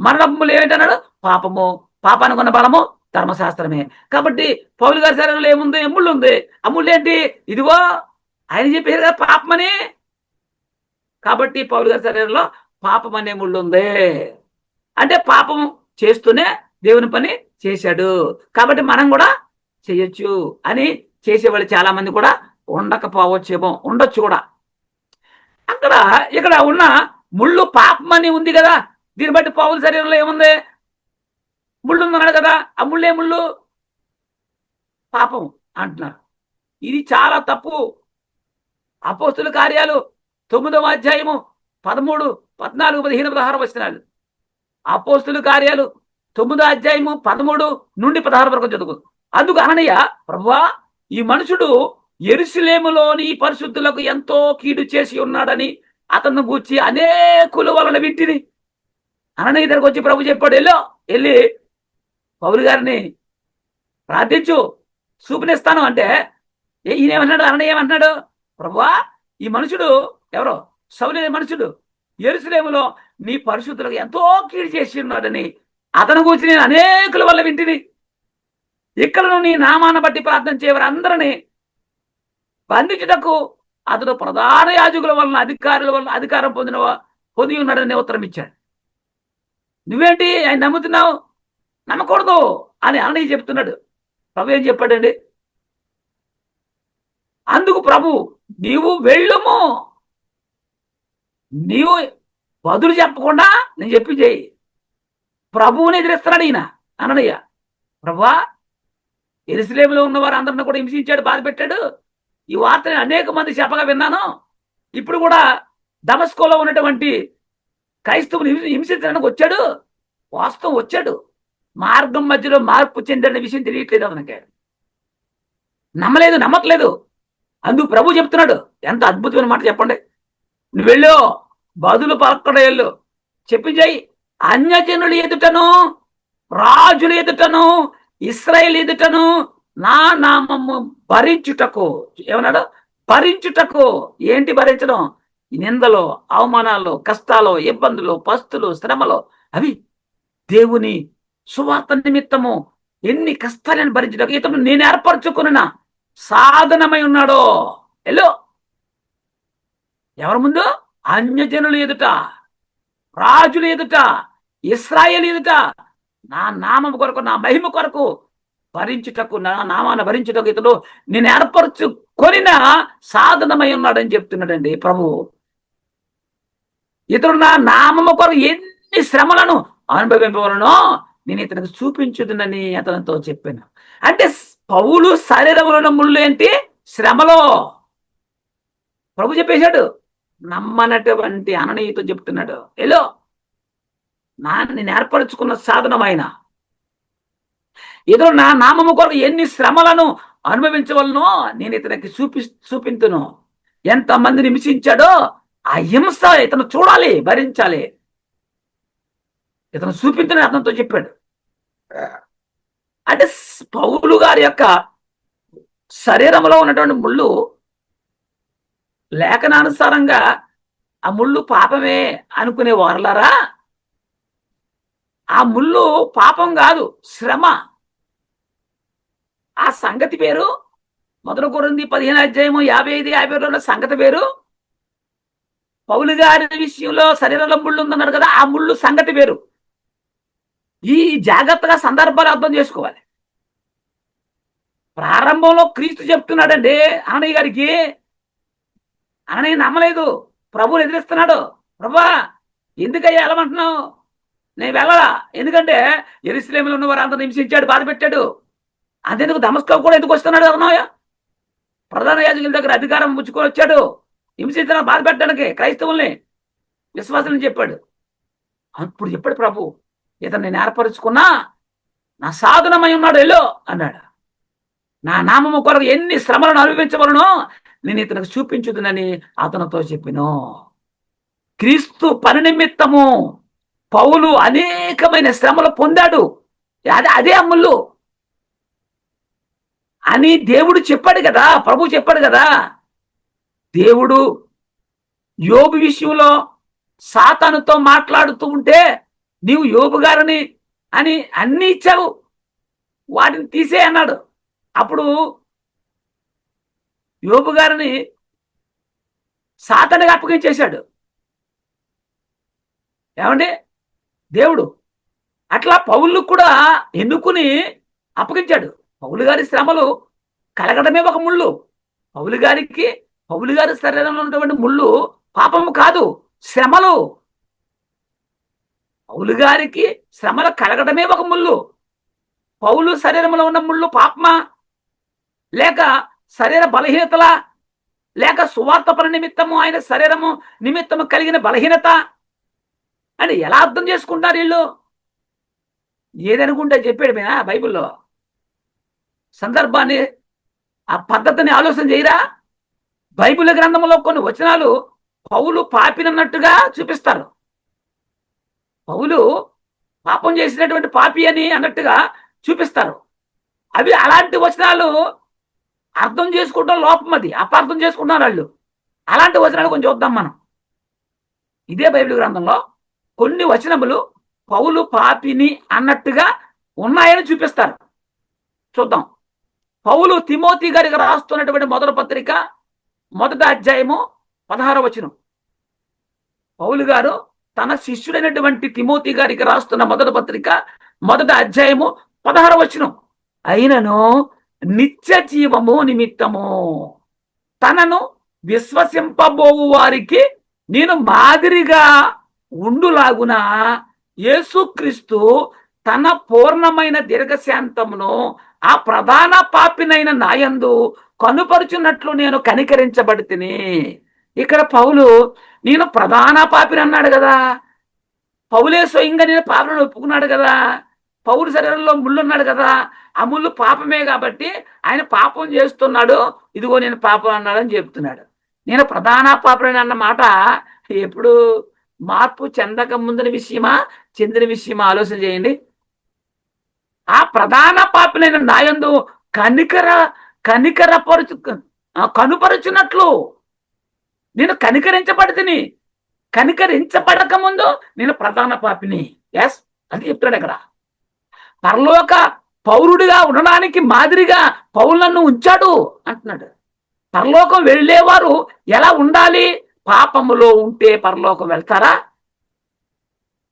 మరణం ముళ్ళు ఏమిటన్నాడు? పాపము, పాపానికి ఉన్న బలము ధర్మశాస్త్రమే. కాబట్టి పౌలు గారి శరీరంలో ఏముంది? ముళ్ళు ఉంది. ఆ ముళ్ళు ఏంటి? ఇదిగో ఆయన చెప్పారు కదా పాపమని. కాబట్టి పౌలు గారి శరీరంలో పాపం అనే ముళ్ళు ఉంది. అంటే పాపం చేస్తూనే దేవుని పని చేశాడు కాబట్టి మనం కూడా చేయొచ్చు అని చేసేవాళ్ళు చాలా మంది కూడా ఉండకపోవచ్చేమో, ఉండొచ్చు కూడా. ఇక్కడ ఉన్న ముళ్ళు పాపం అని ఉంది కదా, దీన్ని బట్టి పౌలు శరీరంలో ఏముంది? ముళ్ళు ఉందన్నాడు కదా. ఆ ముళ్ళే ముళ్ళు పాపం అంటున్నారు. ఇది చాలా తప్పు. అపోస్తుల కార్యాలు 9వ అధ్యాయము 13, 14, 15, 16 వచనాలు. అపోస్తుల కార్యాలు 9వ అధ్యాయము 13 నుండి 16 వరకు చదువు. అందుకు అననీయ, ప్రభువా, ఈ మనుషుడు యెరూషలేములోని పరిశుద్ధులకు ఎంతో కీడు చేసి ఉన్నాడని అతను గూర్చి అనేకుల వలన వింటిని. అననీయ దగ్గరకు వచ్చి ప్రభు చెప్పాడు, వెళ్ళి పౌలు గారిని ప్రార్థించు, చూపునిస్తాను అంటే, ఈయన ఏమన్నాడు? అననీయ ఏమన్నాడు? ప్రభువా, ఈ మనుషుడు ఎవరో సౌలు మనుషుడు యెరూషలేములో నీ పరిశుద్ధులకు ఎంతో కీడు చేసి ఉన్నాడని అతను గురించి నేను అనేకుల వల్ల వింటిని. ఇక్కడ నీ నామాన్ని బట్టి ప్రార్థన చేయవారు అందరినీ బంధించుటకు అతడు ప్రధాన యాజకుల వలన అధికారుల వలన అధికారం పొంది ఉన్నాడని ఉత్తరం ఇచ్చాడు. నువ్వేంటి ఆయన నమ్ముతున్నావు, నమ్మకూడదు అని అననీయ చెప్తున్నాడు. ప్రభు ఏం చెప్పాడండి? అందుకు ప్రభు, నీవు వెళ్ళుము, నీవు బదులు చెప్పకుండా నేను చెప్పి చేయి. ప్రభువుని ఎదిరిస్తున్నాడు ఈయన అననీయ. ప్రభువా, యెరూషలేములో ఉన్న వారు అందరిని కూడా హింసించాడు, బాధ పెట్టాడు. ఈ వార్తని అనేక మంది చెప్పగా విన్నాను. ఇప్పుడు కూడా దమస్కోలో ఉన్నటువంటి క్రైస్తవుని హింసించడానికి వచ్చాడు. వాస్తవం వచ్చాడు, మార్గం మధ్యలో మార్పు చెందిన విషయం తెలియట్లేదు అతనికి. నమ్మట్లేదు. అందుకు ప్రభు చెప్తున్నాడు. ఎంత అద్భుతమైన మాట చెప్పండి. నువ్వు వెళ్ళు, బదులు పలకడం వెళ్ళు, చెప్పించాయి. అన్యజనులు ఎదుటను, రాజులు ఎదుటను, ఇశ్రాయేలు ఎదుటను నా నామము భరించుటకు. ఏమన్నాడు? భరించుటకు. ఏంటి భరించడం? నిందలు, అవమానాలు, కష్టాలు, ఇబ్బందులు, పస్తులు, శ్రమలు, అవి దేవుని సువార్త నిమిత్తము ఎన్ని కష్టాలను భరించటకు ఇతను నేను ఏర్పరచుకున్న సాధనమై ఉన్నాడో. ఎల్లో ఎవరి ముందు? అన్యజనులు ఎదుట, రాజులు ఎదుట, ఇశ్రాయేలు ఎదుట నా నామం కొరకు, నా మహిమ కొరకు భరించుటకు, నా నామాన్ని భరించుటకు ఇతడు నేను ఏర్పరచుకొనిన సాధనమై ఉన్నాడని చెప్తున్నాడండి ప్రభు. ఇతడు నా నామము కొరకు ఎన్ని శ్రమలను అనుభవింపవలనో నేను ఇతనికి చూపించుదునని అతనితో చెప్పాను. అంటే పౌలు శరీరంలో ముళ్ళు ఏంటి? శ్రమలో. ప్రభు చెప్పేశాడు. నమ్మనటువంటి అననీయతో చెప్తున్నాడు, ఎలో నేను ఏర్పరచుకున్న సాధనమైన ఇతడు నా నామము కొరకు ఎన్ని శ్రమలను అనుభవించవలనో నేను ఇతనికి చూపించును. ఎంతమందిని హింసించాడో ఆ హింస ఇతను చూడాలి, భరించాలి. ఇతను చూపించుని అతనితో చెప్పాడు. అంటే పౌలు గారి యొక్క శరీరంలో ఉన్నటువంటి ముళ్ళు లేఖనానుసారంగా ఆ ముళ్ళు పాపమే అనుకునే వారలారా, ఆ ముళ్ళు పాపం కాదు, శ్రమ. ఆ సంగతి పేరు 1 కొరింథీ 15:55-56 సంగతి పేరు. పౌలు గారి విషయంలో శరీరంలో ముళ్ళు ఉందన్నాడు కదా, ఆ ముళ్ళు సంగతి పేరు. ఈ జాగ్రత్తగా సందర్భాలు అర్థం చేసుకోవాలి. ప్రారంభంలో క్రీస్తు చెప్తున్నాడండి అననీయ గారికి. అననీయ నమ్మలేదు, ప్రభువుని ఎదిరిస్తున్నాడు. ప్రభా, ఎందుకయ్యా వెళ్ళమంటున్నావు? నేను వెళ్ళలా, ఎందుకంటే యెరూషలేములో ఉన్న వారు అందరూ హింసించాడు, బాధ పెట్టాడు. అంతెందుకు దమస్కో కూడా ఎందుకు వస్తున్నాడు? అన్నయ్య ప్రధాన యాజకుల దగ్గర అధికారం పుచ్చుకొని వచ్చాడు, హింసించడం, బాధ పెట్టడానికి క్రైస్తవుల్ని, విశ్వాసాలని చెప్పాడు. అప్పుడు చెప్పాడు ప్రభు, ఇతను నేను ఏర్పరచుకున్నా నా సాధనమై ఉన్నాడు, ఎల్లో అన్నాడు. నా నామము కొరకు ఎన్ని శ్రమలను అనుభవించవలనో నేను ఇతనికి చూపించుదునని అతనితో చెప్పిను. క్రీస్తు పని నిమిత్తము పౌలు అనేకమైన శ్రమలు పొందాడు. అదే అమ్ముళ్ళు అని దేవుడు చెప్పాడు కదా, ప్రభు చెప్పాడు కదా. దేవుడు యోబు విషయంలో సాతానుతో మాట్లాడుతూ ఉంటే నీవు యోబు గారిని అని అన్ని ఇచ్చావు, వాటిని తీసే అన్నాడు. అప్పుడు యోబు గారిని సాతానుగా అప్పగించేశాడు. ఏమండి దేవుడు అట్లా పౌలు కూడా ఎన్నుకుని అప్పగించాడు. పౌలు గారి శ్రమలు కలగడమే ఒక ముళ్ళు. పౌలు గారి శరీరంలో ఉన్నటువంటి ముళ్ళు పాపము కాదు, శ్రమలు. పౌలు గారికి శ్రమలు కలగడమే ఒక ముళ్ళు. పౌలు శరీరంలో ఉన్న ముళ్ళు పాపమా, లేక శరీర బలహీనతలా, లేక సువార్త పని నిమిత్తము ఆయన శరీరము నిమిత్తము కలిగిన బలహీనత అని ఎలా అర్థం చేసుకుంటారు వీళ్ళు? ఏదనుకుంటే చెప్పాడు మీద బైబిల్లో. సందర్భాన్ని, ఆ పద్ధతిని ఆలోచన చేయరా? బైబిల్ గ్రంథంలో కొన్ని వచనాలు పౌలు పాపినన్నట్టుగా చూపిస్తారు. పౌలు పాపం చేసినటువంటి పాపి అని అన్నట్టుగా చూపిస్తారు. అవి అలాంటి వచనాలు అర్థం చేసుకుంటాం లోపం, అది అపార్థం చేసుకుంటున్నారు వాళ్ళు. అలాంటి వచనాలు కొంచెం చూద్దాం మనం. ఇదే బైబిల్ గ్రంథంలో కొన్ని వచనములు పౌలు పాపిని అన్నట్టుగా ఉన్నాయని చూపిస్తారు. చూద్దాం. పౌలు తిమోతి గారికి రాస్తున్నటువంటి మొదటి పత్రిక 1వ అధ్యాయము 16వ వచనం. పౌలు గారు తన శిష్యుడైనటువంటి తిమోతి గారికి రాస్తున్న మొదటి పత్రిక 1వ అధ్యాయము 16వ వచనం. అయినను నిత్య జీవము నిమిత్తము తనను విశ్వసింపబోవు వారికి నేను మాదిరిగా ఉండులాగున యేసుక్రీస్తు తన పూర్ణమైన దీర్ఘశాంతమును ఆ ప్రధాన పాపినైన నాయందు కనుపరుచున్నట్లు నేను కనికరించబడితిని. ఇక్కడ పౌలు నేను ప్రధాన పాపిని అన్నాడు కదా. పౌలే స్వయంగా నేను పాపను ఒప్పుకున్నాడు కదా. పౌలు శరీరంలో ముళ్ళు ఉన్నాడు కదా. ఆ ముళ్ళు పాపమే కాబట్టి ఆయన పాపం చేస్తున్నాడు. ఇదిగో నేను పాపం అన్నాడని చెప్తున్నాడు. నేను ప్రధాన పాపని అన్న మాట ఎప్పుడు మార్పు చెందక ముందున విషయమా చెందిన విషయమా ఆలోచన చేయండి. ఆ ప్రధాన పాపినైన నాయందు కనుపరుచున్నట్లు నేను కనికరించబడితిని. కనికరించబడక ముందు నేను ప్రధాన పాపిని. ఎస్ అని చెప్తాడు అక్కడ. పరలోక పౌరుడిగా ఉండడానికి మాదిరిగా పౌరులను ఉంచాడు అంటున్నాడు. పరలోకం వెళ్ళేవారు ఎలా ఉండాలి? పాపములో ఉంటే పరలోకం వెళ్తారా?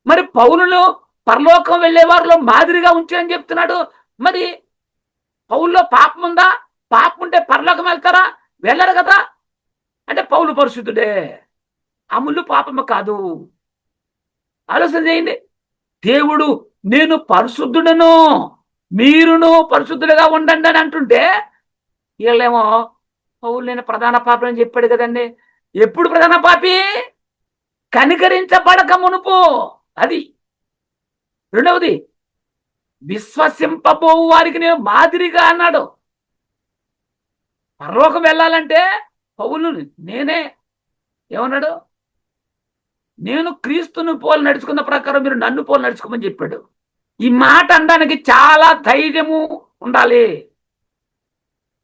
మరి పౌరులు పరలోకం వెళ్ళేవారిలో మాదిరిగా ఉంచాడని చెప్తున్నాడు. మరి పౌల్లో పాపం ఉందా? పాపం ఉంటే పరలోకం వెళ్తారా? వెళ్ళరు కదా. అంటే పౌలు పరిశుద్ధుడే, అములు పాపము కాదు. ఆలోచన చేయండి. దేవుడు నేను పరిశుద్ధుడను, మీరును పరిశుద్ధులుగా ఉండండి అని అంటుంటే వీళ్ళేమో పౌలు నేను ప్రధాన పాపి అని చెప్పాడు కదండి. ఎప్పుడు ప్రధాన పాపి? కనికరించబడక మునుపు. అది రెండవది, విశ్వసింపబోవు వారికి నేను మాదిరిగా అన్నాడు. పరలోకం వెళ్ళాలంటే పౌలు నేనే ఏమన్నాడు? నేను క్రీస్తును పోలు నడుచుకున్న ప్రకారం మీరు నన్ను పోలు నడుచుకోమని చెప్పాడు. ఈ మాట అనడానికి చాలా ధైర్యము ఉండాలి.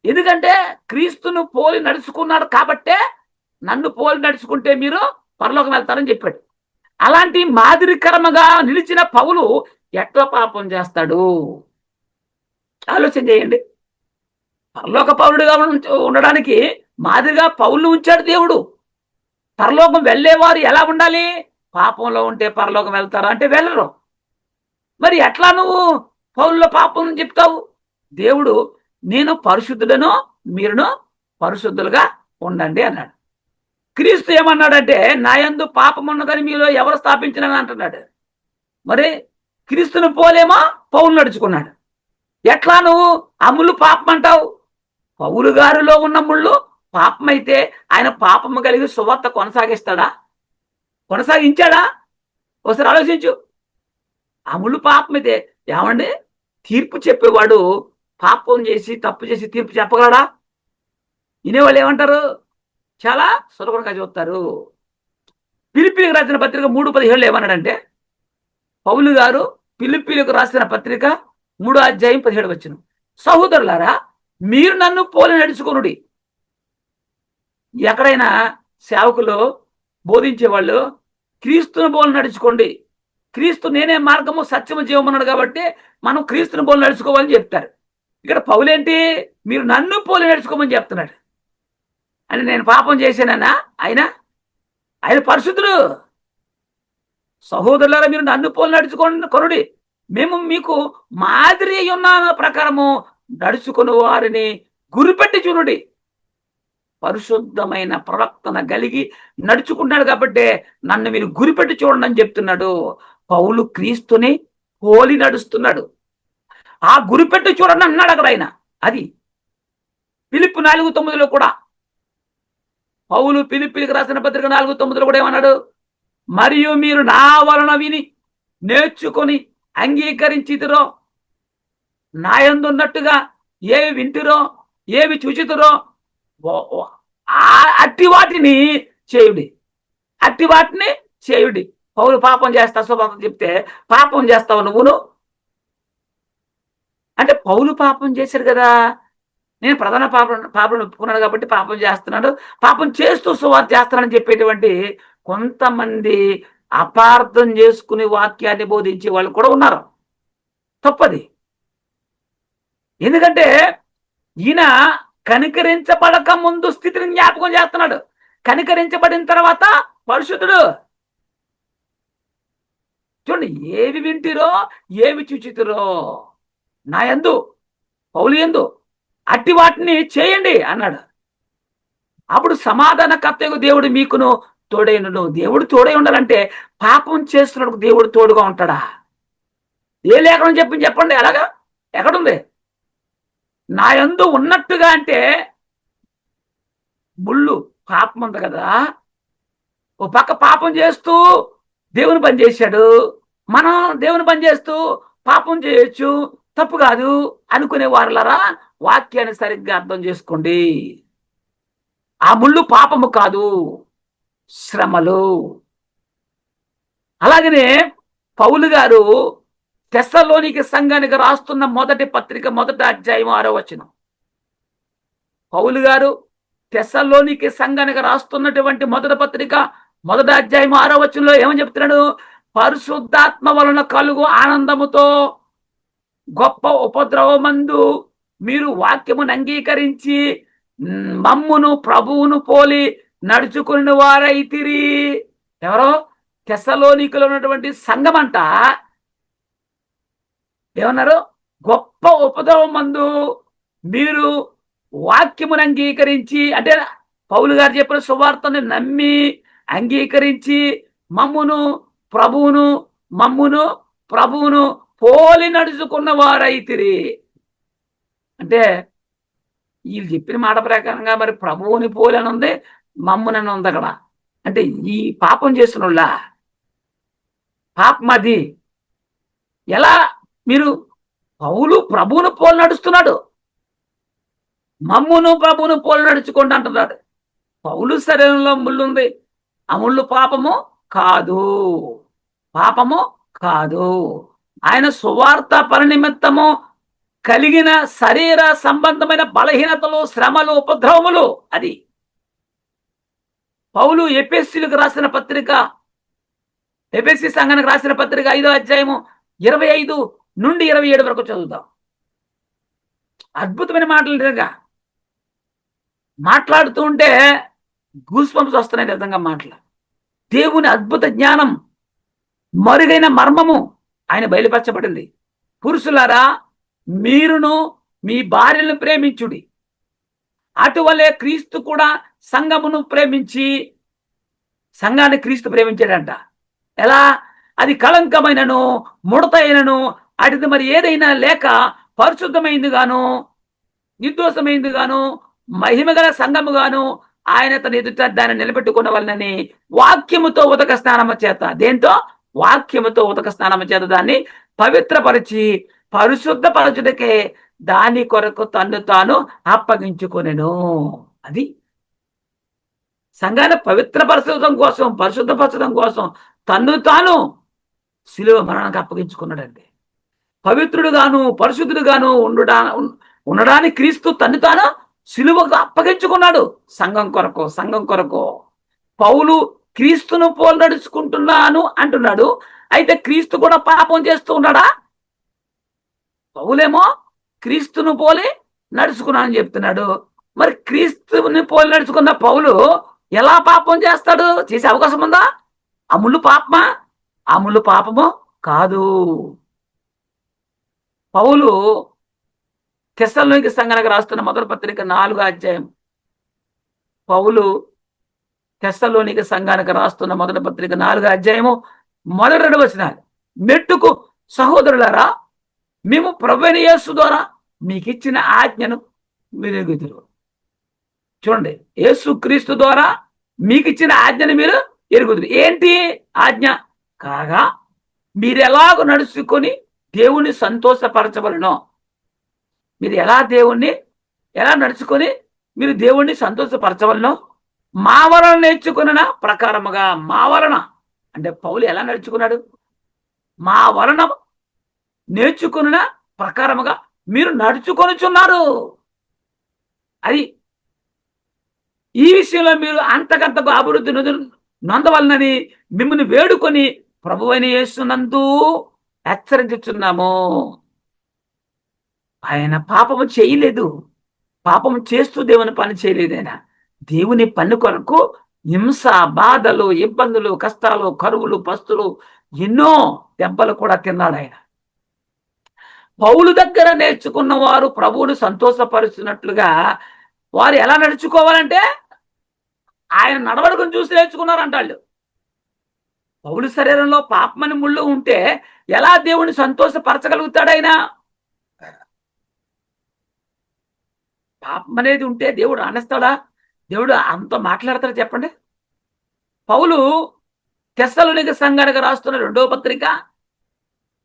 ఎందుకంటే క్రీస్తును పోలి నడుచుకున్నాడు కాబట్టే నన్ను పోలి నడుచుకుంటే మీరు పరలోకం వెళ్తారని చెప్పాడు. అలాంటి మాదిరికరముగా నిలిచిన పౌలు ఎట్లా పాపం చేస్తాడు? ఆలోచన చేయండి. పరలోక పౌరుడిగా ఉండడానికి మాదిరిగా పౌలును ఉంచాడు దేవుడు. పరలోకం వెళ్ళేవారు ఎలా ఉండాలి? పాపంలో ఉంటే పరలోకం వెళ్తారా అంటే వెళ్ళరు. మరి ఎట్లా నువ్వు పౌలులో పాపం చెప్తావు? దేవుడు నేను పరిశుద్ధులను, మీరును పరిశుద్ధులుగా ఉండండి అన్నాడు. క్రీస్తు ఏమన్నాడంటే నా యందు పాపం ఉన్నదని మీలో ఎవరు స్థాపించినని అంటున్నాడు. మరి క్రీస్తును పోలేమో పౌలు నడుచుకున్నాడు. ఎట్లా నువ్వు అమ్ములు పాపం అంటావు? పౌలు గారిలో ఉన్న ముళ్ళు పాపమైతే ఆయన పాపము కలిగి సువార్త కొనసాగిస్తాడా? కొనసాగించాడా? ఒకసారి ఆలోచించు. అములు పాపమైతే ఏమండి తీర్పు చెప్పేవాడు పాపం చేసి తప్పు చేసి తీర్పు చెప్పగలడా? వినేవాళ్ళు ఏమంటారు? చాలా సులభంగా చూస్తారు. ఫిలిప్పీలకు రాసిన పత్రిక 3:17 ఏమన్నాడంటే, పౌలు గారు ఫిలిప్పీలకు రాసిన పత్రిక 3వ అధ్యాయం 17 వచనం, సహోదరులారా మీరు నన్ను పోలి నడుచుకొనుడి. ఎక్కడైనా సేవకులు బోధించేవాళ్ళు క్రీస్తుని పోలి నడుచుకోండి, క్రీస్తు నేనే మార్గము సత్యము జీవము అన్నాడు కాబట్టి మనం క్రీస్తుని పోలి నడుచుకోవాలని చెప్తారు. ఇక్కడ పౌలేంటి? మీరు నన్ను పోలి నడుచుకోమని చెప్తున్నాడు. అంటే నేను పాపం చేశానన్నా? ఆయన పరిశుద్ధుడు. సహోదరులారా మీరు నన్ను పోలి నడుచుకొనుడి, మేము మీకు మాదిరి ఉన్న ప్రకారము నడుచుకుని వారిని గురిపెట్టి చూడండి. పరిశుద్ధమైన ప్రవర్తన కలిగి నడుచుకుంటాడు కాబట్టి నన్ను మీరు గురిపెట్టి చూడండి అని చెప్తున్నాడు. పౌలు క్రీస్తుని పోలి నడుస్తున్నాడు. ఆ గురిపెట్టి చూడండి అన్నాడు అక్కడ ఆయన. అది ఫిలిప్పి 4:9 కూడా పౌలు ఫిలిప్పీలకు రాసిన పత్రిక 4:9 కూడా ఏమన్నాడు? మరియు మీరు నా వలన విని నేర్చుకొని అంగీకరించితిరో, నా యందు ఉన్నట్టుగా ఏవి వింటిరో ఏవి చూచితురో అట్టి వాటిని చేయుడి. అట్టి వాటిని చేయుడి. పౌలు పాపం చేస్తా శుభాతం చెప్తే పాపం చేస్తావు నువ్వును అంటే పౌలు పాపం చేశాడు కదా. నేను ప్రధాన పాపను ఒప్పుకున్నాడు కాబట్టి పాపం చేస్తున్నాడు, పాపం చేస్తూ సువార్త చేస్తున్నాడని చెప్పేటువంటి కొంతమంది అపార్థం చేసుకుని వాక్యాన్ని బోధించే వాళ్ళు కూడా ఉన్నారు. తప్పది. ఎందుకంటే ఈయన కనికరించబడక ముందు స్థితిని జ్ఞాపకం చేస్తున్నాడు. కనికరించబడిన తర్వాత పరిశుద్ధుడు. చూడండి, ఏవి వింటిరో ఏవి చూచితిరో నా యందు, పౌలు యందు అట్టి వాటిని చేయండి అన్నాడు. అప్పుడు సమాధానకర్తకు దేవుడు మీకును తోడైనను. దేవుడు తోడై ఉండాలంటే పాపం చేస్తున్నప్పుడు దేవుడు తోడుగా ఉంటాడా? ఏ లేఖనం చెప్పండి అలాగా ఎక్కడుంది? నా యందు ఉన్నట్టుగా అంటే ముళ్ళు పాపం ఉంది కదా. ఓ పక్క పాపం చేస్తూ దేవుని పని చేశాడు, మనం దేవుని పని చేస్తూ పాపం చేయొచ్చు, తప్పు కాదు అనుకునే వారులరా వాక్యాన్ని సరిగ్గా అర్థం చేసుకోండి. ఆ ముళ్ళు పాపము కాదు, శ్రమలు. అలాగనే పౌలు గారు తెస్సలోనికి సంఘానికి రాస్తున్న మొదటి పత్రిక 1వ అధ్యాయం 6వ వచనం. పౌలు గారు తెస్సలోనికి సంఘానికి రాస్తున్నటువంటి మొదటి పత్రిక 1వ అధ్యాయం 6వ వచనంలో ఏమని చెప్తున్నాడు? పరిశుద్ధాత్మ వలన కలుగు ఆనందముతో గొప్ప ఉపద్రవమందు మీరు వాక్యమును అంగీకరించి మమ్మును ప్రభువును పోలి నడుచుకుని వారైతిరి. ఎవరో? తెస్సలోనికలో ఉన్నటువంటి సంఘం అంట ఏమన్నారు? గొప్ప ఉపద్రవమందు మీరు వాక్యమును అంగీకరించి, అంటే పౌలు గారు చెప్పిన సువార్తను నమ్మి అంగీకరించి మమ్మును ప్రభువును పోలి నడుచుకున్న వారైతిరి. అంటే వీళ్ళు చెప్పిన మాట ప్రకారంగా మరి ప్రభువుని పోలి అని ఉంది, మమ్మునని ఉంది అక్కడ. అంటే ఈ పాపం చేస్తున్న పాపం అది. ఎలా? మీరు పౌలు ప్రభువును పోలి నడుస్తున్నాడు, మమ్మును ప్రభువును పోలి నడుచుకోండి అంటున్నాడు. పౌలు శరీరంలో ముళ్ళుంది, ఆ ముళ్ళు పాపము కాదు, పాపము కాదు. ఆయన సువార్త పరినిమిత్తము కలిగిన శరీర సంబంధమైన బలహీనతలు, శ్రమలు, ఉపద్రవములు అది. పౌలు ఎఫెసీయులకు రాసిన పత్రిక, ఎఫెసీ సంఘానికి రాసిన పత్రిక 5వ అధ్యాయము 25 నుండి 27 వరకు చదువుతాం. అద్భుతమైన మాటలు. నిజంగా మాట్లాడుతూ ఉంటే గూస్బంప్స్ వస్తున్నాయి నిజంగా మాటలు. దేవుని అద్భుత జ్ఞానం, మరుగైన మర్మము ఆయన బయలుపరచబడింది. పురుషులారా, మీరును మీ భార్యలను ప్రేమించుడి, అటువలే క్రీస్తు కూడా సంఘమును ప్రేమించి, సంఘాన్ని క్రీస్తు ప్రేమించాడంట. ఎలా? అది కళంకమైనను ముడతైనను అటుది మరి ఏదైనా లేక పరిశుద్ధమైంది గాను నిర్దోషమైంది గాను మహిమగల సంఘము గాను ఆయన తన ఎదుట దాన్ని నిలబెట్టుకున్న వాళ్ళని వాక్యముతో ఉదక స్నానము చేత, దేంతో? వాక్యముతో ఉదక స్నానము చేత దాన్ని పవిత్రపరిచి పరిశుద్ధపరచుటకే దాని కొరకు తన్ను తాను అప్పగించుకొనెను. అది సంఘాన్ని పవిత్రపరచడం కోసం, పరిశుద్ధపరచడం కోసం తన్ను తాను శిలువ మరణానికి అప్పగించుకున్నాడండి. పవిత్రుడుగాను పరిశుద్ధుడుగాను ఉండడానికి క్రీస్తు తన్ను తాను శిలువకు అప్పగించుకున్నాడు సంఘం కొరకు. పౌలు క్రీస్తును పోలి నడుచుకుంటున్నాను అంటున్నాడు. అయితే క్రీస్తు కూడా పాపం చేస్తూ ఉన్నాడా? పౌలేమో క్రీస్తును పోలి నడుచుకున్నానని చెప్తున్నాడు. మరి క్రీస్తుని పోలి నడుచుకున్న పౌలు ఎలా పాపం చేస్తాడు? చేసే అవకాశం ఉందా? అములు పాపమా? అములు పాపము కాదు. పౌలు తెస్సలోనిక సంఘానికి రాస్తున్న మొదటి పత్రిక 4వ అధ్యాయం. పౌలు తెస్సలోనిక సంఘానికి రాస్తున్న మొదటి పత్రిక 4వ అధ్యాయము మొదటి 2 వచనాలు. మెట్టుకు సహోదరులారా, మేము ప్రభువైన యేసు ద్వారా మీకు ఇచ్చిన ఆజ్ఞను మీరు ఎరుగుదురు. చూడండి, యేసు క్రీస్తు ద్వారా మీకు ఇచ్చిన ఆజ్ఞను మీరు ఎరుగుదురు. ఏంటి ఆజ్ఞ? కాగా మీరు ఎలాగో నడుచుకొని దేవుణ్ణి సంతోషపరచవలనో, మీరు ఎలా నడుచుకొని మీరు దేవుణ్ణి సంతోషపరచవలనో మా వలన నేర్చుకున్న ప్రకారముగా. మా వలన అంటే పౌలు ఎలా నడుచుకున్నాడు? మా వలన నేర్చుకున్న ప్రకారముగా మీరు నడుచుకొనుచున్నారు. అది ఈ విషయంలో మీరు అంతకంతకు అభివృద్ధి నొందవలనని మిమ్మల్ని వేడుకొని ప్రభువైన యేసునందు హెచ్చరించుచున్నాము. ఆయన పాపము చేయలేదు, పాపము చేస్తూ దేవుని పని చేయలేదు. ఆయన దేవుని పని కొరకు హింస, బాధలు, ఇబ్బందులు, కష్టాలు, కరువులు, పస్తులు, ఎన్నో దెబ్బలు కూడా తిన్నాడు ఆయన. పౌలు దగ్గర నేర్చుకున్న వారు ప్రభువును సంతోషపరుచినట్లుగా వారు ఎలా నడుచుకోవాలంటే ఆయన నడవడికను చూసి నేర్చుకున్నారంట వాళ్ళు. పౌలు శరీరంలో పాపమని ముళ్ళు ఉంటే ఎలా దేవుణ్ణి సంతోషపరచగలుగుతాడు ఆయన? పాపం అనేది ఉంటే దేవుడు ఆనేస్తాడా? దేవుడు అంత మాట్లాడతాడా చెప్పండి? పౌలు తెస్సలోనిక సంఘానికి రాస్తున్న 2వ పత్రిక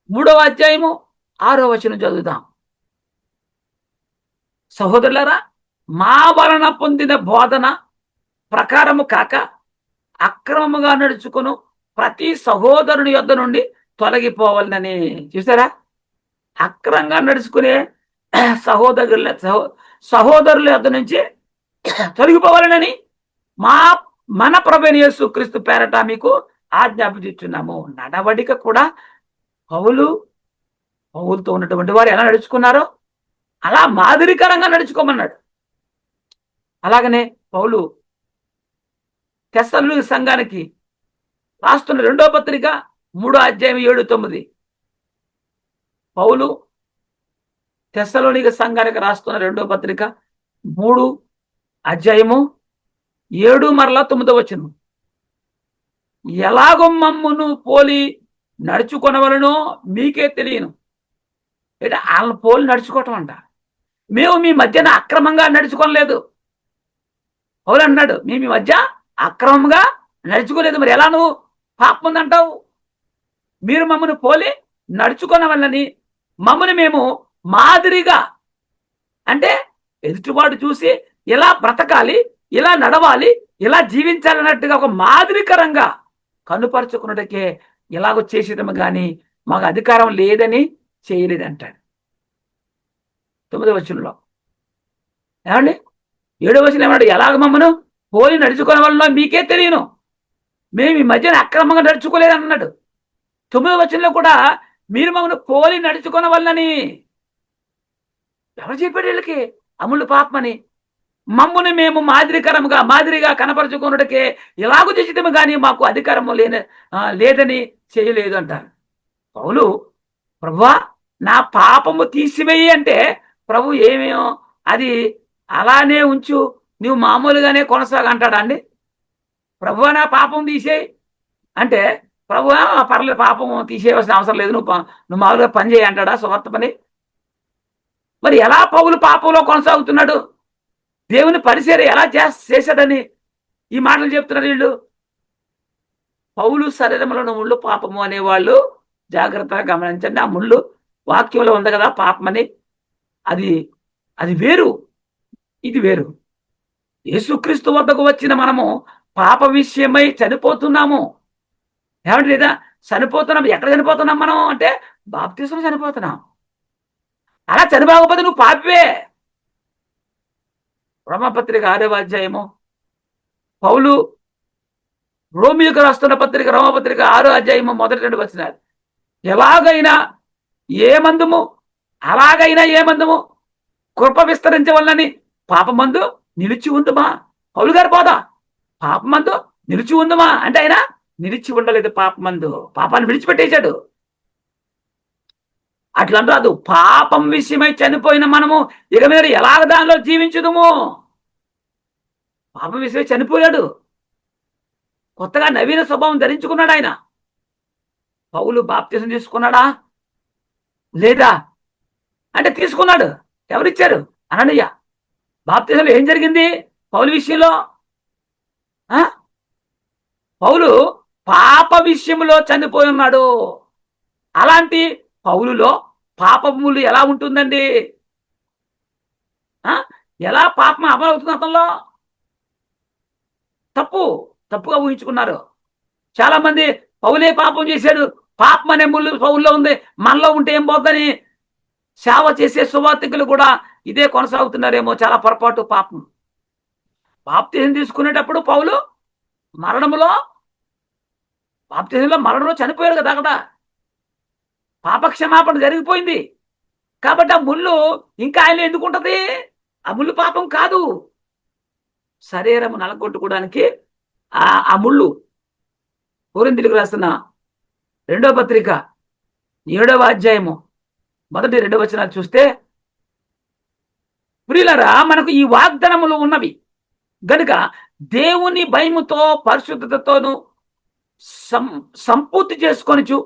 3వ అధ్యాయము 6వ వచనం చదువుదాం. సహోదరులారా, మా వలన పొందిన బోధన ప్రకారము కాక అక్రమముగా నడుచుకును ప్రతి సహోదరుని యొద్ద నుండి తొలగిపోవాలని. చూసారా? అక్రమంగా నడుచుకునే సహోదరుల యొద్ద నుంచి తొలగిపోవాలని మన ప్రభువైన యేసుక్రీస్తు పేరట మీకు ఆజ్ఞాపించుచున్నాము. నడవడిక కూడా పౌలుతో ఉన్నటువంటి వారు ఎలా నడుచుకున్నారో అలా మాదిరికరంగా నడుచుకోమన్నాడు. అలాగనే పౌలు తెస్సలోనిక సంఘానికి రాస్తున్న 2వ పత్రిక 3వ అధ్యాయం 7-9. పౌలు తెస్సలోనిక సంఘానికి రాస్తున్న 2వ పత్రిక 3 అధ్యాయము 7-9 వచనం. ఎలాగో మమ్మును పోలి నడుచుకొనవలనో మీకే తెలియను. అంటే వాళ్ళని పోలి నడుచుకోవటం అంట. మేము మీ మధ్యన అక్రమంగా నడుచుకోలేదు. పౌలు అన్నాడు, మేము మీ మధ్య అక్రమంగా నడుచుకోలేదు. మరి ఎలా నువ్వు పాపం ఉందంటావు? మీరు మమ్మల్ని పోలి నడుచుకున్న మమ్మల్ని మేము మాదిరిగా, అంటే ఎదుటివాడు చూసి ఇలా బ్రతకాలి, ఇలా నడవాలి, ఇలా జీవించాలన్నట్టుగా ఒక మాదిరికరంగా కనుపరుచుకున్నట్టుకే ఇలాగ చేసేదము కానీ మాకు అధికారం లేదని చేయలేదంటాడు 9వ వచనంలో. ఏమండి? 7వ వచనం ఏమన్నాడు? ఎలాగ మమ్మను పోలి నడుచుకునే వల్ల మీకే తెలియను, మేము ఈ మధ్యన అక్రమంగా నడుచుకోలేదు అన్నాడు. 9వ వచనంలో కూడా మీరు మమ్మల్ని పోలి నడుచుకున్న వల్లని. ఎవరు చెప్పాడు వీళ్ళకి అమూల్య పాపమని? మమ్ముని మేము మాదిరిగా కనపరుచుకున్నట్టుకే ఇలాగూ చేసేదము కానీ మాకు అధికారము లేదని చేయలేదు అంటారు. పౌలు, ప్రభువా నా పాపము తీసివేయి అంటే ప్రభు ఏమేమో అది అలానే ఉంచు, నువ్వు మామూలుగానే కొనసాగంటాడా అండి? ప్రభువా నా పాపం తీసేయి అంటే ప్రభువా పర్లేదు పాపం తీసేయవలసిన అవసరం లేదు, నువ్వు మామూలుగా పని చేయి అంటాడా? స్వార్థ పని. మరి ఎలా పౌలు పాపంలో కొనసాగుతున్నాడు? దేవుని పరిచర్య ఎలా చేశాడని ఈ మాటలు చెప్తున్నారు వీళ్ళు. పౌలు శరీరంలో ముళ్ళు పాపము అనేవాళ్ళు జాగ్రత్తగా గమనించండి. ఆ ముళ్ళు వాక్యంలో ఉంది కదా పాపమని, అది వేరు, ఇది వేరు. యేసుక్రీస్తు వద్దకు వచ్చిన మనము పాప విషయమై చనిపోతున్నాము. ఏమంటే లేదా? చనిపోతున్నాం. ఎక్కడ చనిపోతున్నాం మనం అంటే బాప్తిస్మం చనిపోతున్నాం. అలా చనిపోకపోతే నువ్వు పాపివే. రోమపత్రిక 6వ అధ్యాయము పౌలు రోమియోకు రాస్తున్న పత్రిక రోమపత్రిక 6వ అధ్యాయము మొదటి 2 వచనాలు. అలాగైనా ఏ మందుము కృప విస్తరించవలనని పాపమందు నిలిచి ఉందుమా? పౌలు గారు పోదా పాపమందు నిలిచి ఉందుమా అంటే ఆయన నిలిచి ఉండలేదు. పాపమందు పాపాన్ని విడిచిపెట్టేశాడు. అట్లా రాదు. పాపం విషయమై చనిపోయిన మనము ఇక మీద ఎలాగ దానిలో జీవించుదుము? పాపం విషయమై చనిపోయాడు, కొత్తగా నవీన స్వభావం ధరించుకున్నాడు ఆయన. పౌలు బాప్తిసం తీసుకున్నాడా లేదా అంటే తీసుకున్నాడు. ఎవరిచ్చారు? అననీయ. బాప్తిసంలో ఏం జరిగింది పౌలు విషయంలో? పౌలు పాప విషయంలో చనిపోయి ఉన్నాడు. అలాంటి పౌలులో పాపములు ఎలా ఉంటుందండి? ఎలా పాపం అమలవుతుంది అతనిలో? తప్పుగా ఊహించుకున్నారు చాలా మంది. పౌలే పాపం చేశాడు, పాపం అనే ముళ్ళు పౌల్లో ఉంది, మనలో ఉంటే ఏం పోద్దని సేవ చేసే సువార్థికులు కూడా ఇదే కొనసాగుతున్నారేమో. చాలా పొరపాటు. పాపం బాప్తిసం తీసుకునేటప్పుడు పౌలు మరణంలో చనిపోయాడు కదా. అక్కడ పాపక్షమాపణ జరిగిపోయింది కాబట్టి ఆ ముళ్ళు ఇంకా ఆయన ఎందుకుంటది? ఆ ముళ్ళు పాపం కాదు. శరీరము నలగొట్టుకోవడానికి ఆ ముళ్ళు. కొరింథీయులకు రాసిన 2వ పత్రిక 7వ అధ్యాయము 1-2 వచనాలు చూస్తే, ప్రియులారా, మనకు ఈ వాగ్దానములు ఉన్నవి గనుక దేవుని భయముతో పరిశుద్ధతతోను సంపూర్తి చేసుకొనుచు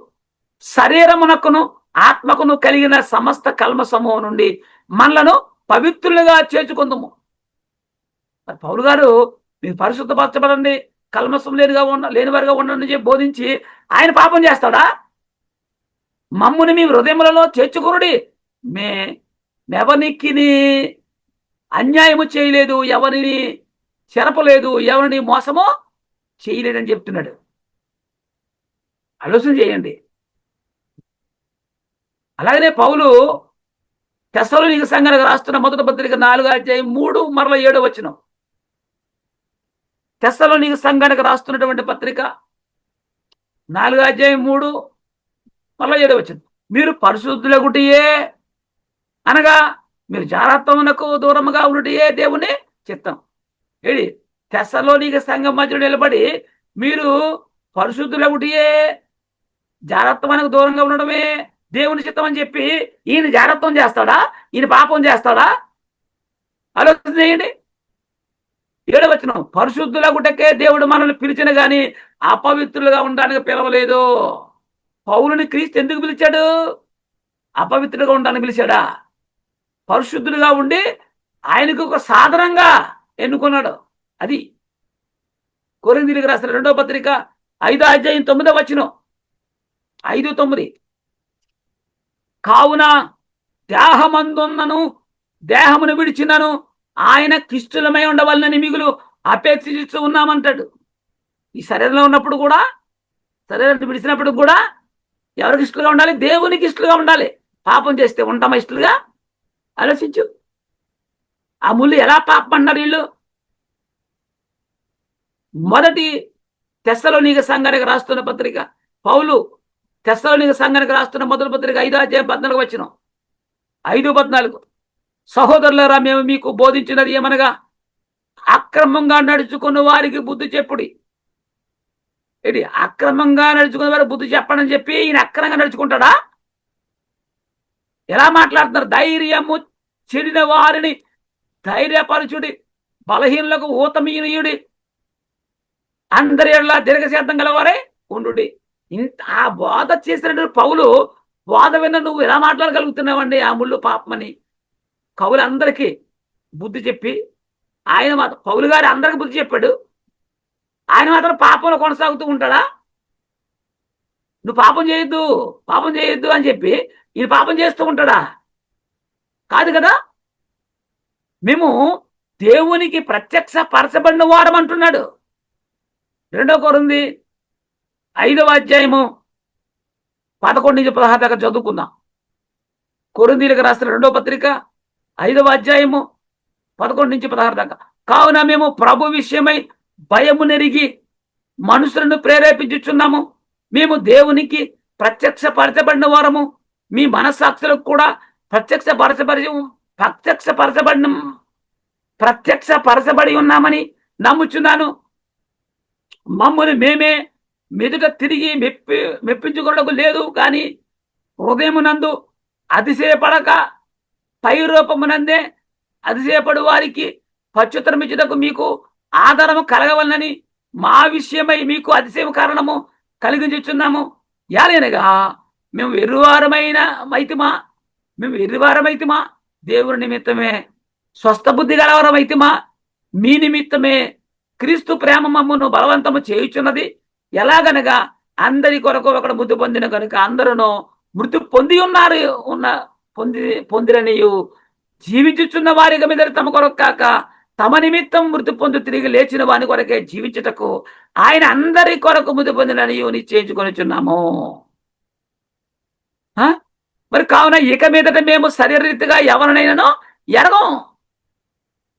శరీరమునకును ఆత్మకును కలిగిన సమస్త కల్మసము నుండి మనలను పవిత్రులుగా చేర్చుకుందాము. మరి పౌలు గారు మీరు పరిశుద్ధపరచబడండి, కల్మసం లేనివారుగా ఉండండి చెప్పి బోధించి ఆయన పాపం చేస్తాడా? మమ్ముని మీ హృదయములలో చేర్చుకునుడి, ఎవరికి అన్యాయము చేయలేదు, ఎవరిని చెరపలేదు, ఎవరిని మోసమో చేయలేదని చెప్తున్నాడు. ఆలోచన చేయండి. అలాగనే పౌలు తెస్సలోనిక సంఘానికి రాస్తున్న 1వ పత్రిక 4వ అధ్యాయం 3-7 వచనం. తెస్సలోనిక సంఘానికి రాస్తున్నటువంటి పత్రిక 4వ అధ్యాయం 3-7 వచనం. మీరు పరిశుద్ధులగుటియే అనగా మీరు జాగ్రత్తమునకు దూరముగా ఉండుటయే దేవుని చిత్తం. ఏడి తెస్సలోనిక సంఘం మధ్య నిలబడి మీరు పరిశుద్ధులగుటియే, జాగ్రత్తమునకు దూరంగా ఉండడమే దేవుని చిత్తం అని చెప్పి ఈయన జాగ్రత్తం చేస్తాడా? ఈయన పాపం చేస్తాడా? ఆలోచన చేయండి. 7వ వచనం, పరిశుద్ధులగుటకే దేవుడు మనల్ని పిలిచిన గాని అపవిత్రులుగా ఉండడానికి పిలవలేదు. పౌలుని క్రీస్తు ఎందుకు పిలిచాడు? అపవిత్రులుగా ఉండడానికి పిలిచాడా? పరిశుద్ధులుగా ఉండి ఆయనకు ఒక సాధనంగా ఎన్నుకున్నాడు. అది కొరింథీయులకు రాసిన 2వ పత్రిక 5వ అధ్యాయం 9వ వచనం. 5:9. కావున దేహమందున్నను దేహమును విడిచినను ఆయన కిష్టులమై ఉండవలనని మిగులు అపేక్షిస్తూ ఉన్నామంటాడు. ఈ శరీరంలో ఉన్నప్పుడు కూడా, శరీరాన్ని విడిచినప్పుడు కూడా ఎవరికి ఇష్టలుగా ఉండాలి? దేవునికి ఇష్టలుగా ఉండాలి. పాపం చేస్తే ఉంటామా ఇష్టలుగా? ఆలోచించు. ఆ ముళ్ళు ఎలా పాపం అన్నారు వీళ్ళు? మొదటి తెస్సలోనిక సంఘానికి రాస్తున్న పత్రిక, పౌలు తెస్సలోనిక సంఘానికి రాస్తున్న 1వ పత్రిక 5వ అధ్యాయం 14 వచనం. 5:14. సహోదరులారా, మేము మీకు బోధించినది ఏమనగా అక్రమంగా నడుచుకున్న వారికి బుద్ధి చెప్పుడి. ఏంటి? అక్రమంగా నడుచుకున్న వారికి బుద్ధి చెప్పడని చెప్పి ఈయన అక్రమంగా నడుచుకుంటాడా? ఎలా మాట్లాడుతున్నారు? ధైర్యము చెడిన వారిని ధైర్యపరచుడి, బలహీనులకు ఊతమీయుడి, అందరి ఎడల దీర్ఘశాంతం గలవారే ఉండుడి. ఇంత ఆ బోధ చేసినటువంటి పౌలు బోధ విన్న నువ్వు ఎలా మాట్లాడగలుగుతున్నావండి? ఆ ముళ్ళు పాపమని కవులందరికీ బుద్ధి చెప్పి, ఆయన మాత్రం, పౌలు గారు అందరికి బుద్ధి చెప్పాడు, ఆయన మాత్రం పాపంలో కొనసాగుతూ ఉంటాడా? నువ్వు పాపం చేయొద్దు అని చెప్పి ఈయన పాపం చేస్తూ ఉంటాడా? కాదు కదా. మేము దేవునికి ప్రత్యక్ష పరచబడిన వారం అంటున్నాడు. 2వ కొరింథీ 5వ అధ్యాయము 11-16 దాకా చదువుకుందాం. కొరింథీయులకు రాసిన 2వ పత్రిక 5వ అధ్యాయము 11-16 దాకా. కావున మేము ప్రభు విషయమై భయము నెరిగి మనుషులను ప్రేరేపించుచున్నాము. మేము దేవునికి ప్రత్యక్షపరచబడిన వారము, మీ మనస్సాక్షులకు కూడా ప్రత్యక్షపరచబడి ఉన్నామని నమ్ముచున్నాను. మమ్మల్ని మేమే మెదుట తిరిగి మెప్పించుకోవడం లేదు, కానీ హృదయమునందు అతిశయపడక పై రూపమునందే అతిశయపడు వారికి పచ్చుతరమిచ్చుటకు మీకు ఆధారము కలగవలనని మా విషయమై మీకు అతిశయం కారణము కలిగించుచున్నాము. యాలనగా మేము వెర్రివారమైతిమా దేవుని నిమిత్తమే, స్వస్థ బుద్ధి గలవారమైతిమా మీ నిమిత్తమే. క్రీస్తు ప్రేమ మమ్మను బలవంతము చేయుచున్నది. ఎలాగనగా అందరి కొరకు ఒకడు మృతి పొందిన కనుక అందరూ మృతి పొందిరనియు జీవించుచున్న వారి మీద తమ కొరకు కాక తమ నిమిత్తం మృతి పొంది తిరిగి లేచిన వాని కొరకే జీవించుటకు ఆయన అందరి కొరకు మృతి పొందిననియు నిశ్చయించుకొనిచున్నాము. మరి కావున ఇక మీదట మేము శరీరరీతిగా ఎవరినైనానో ఎరగం.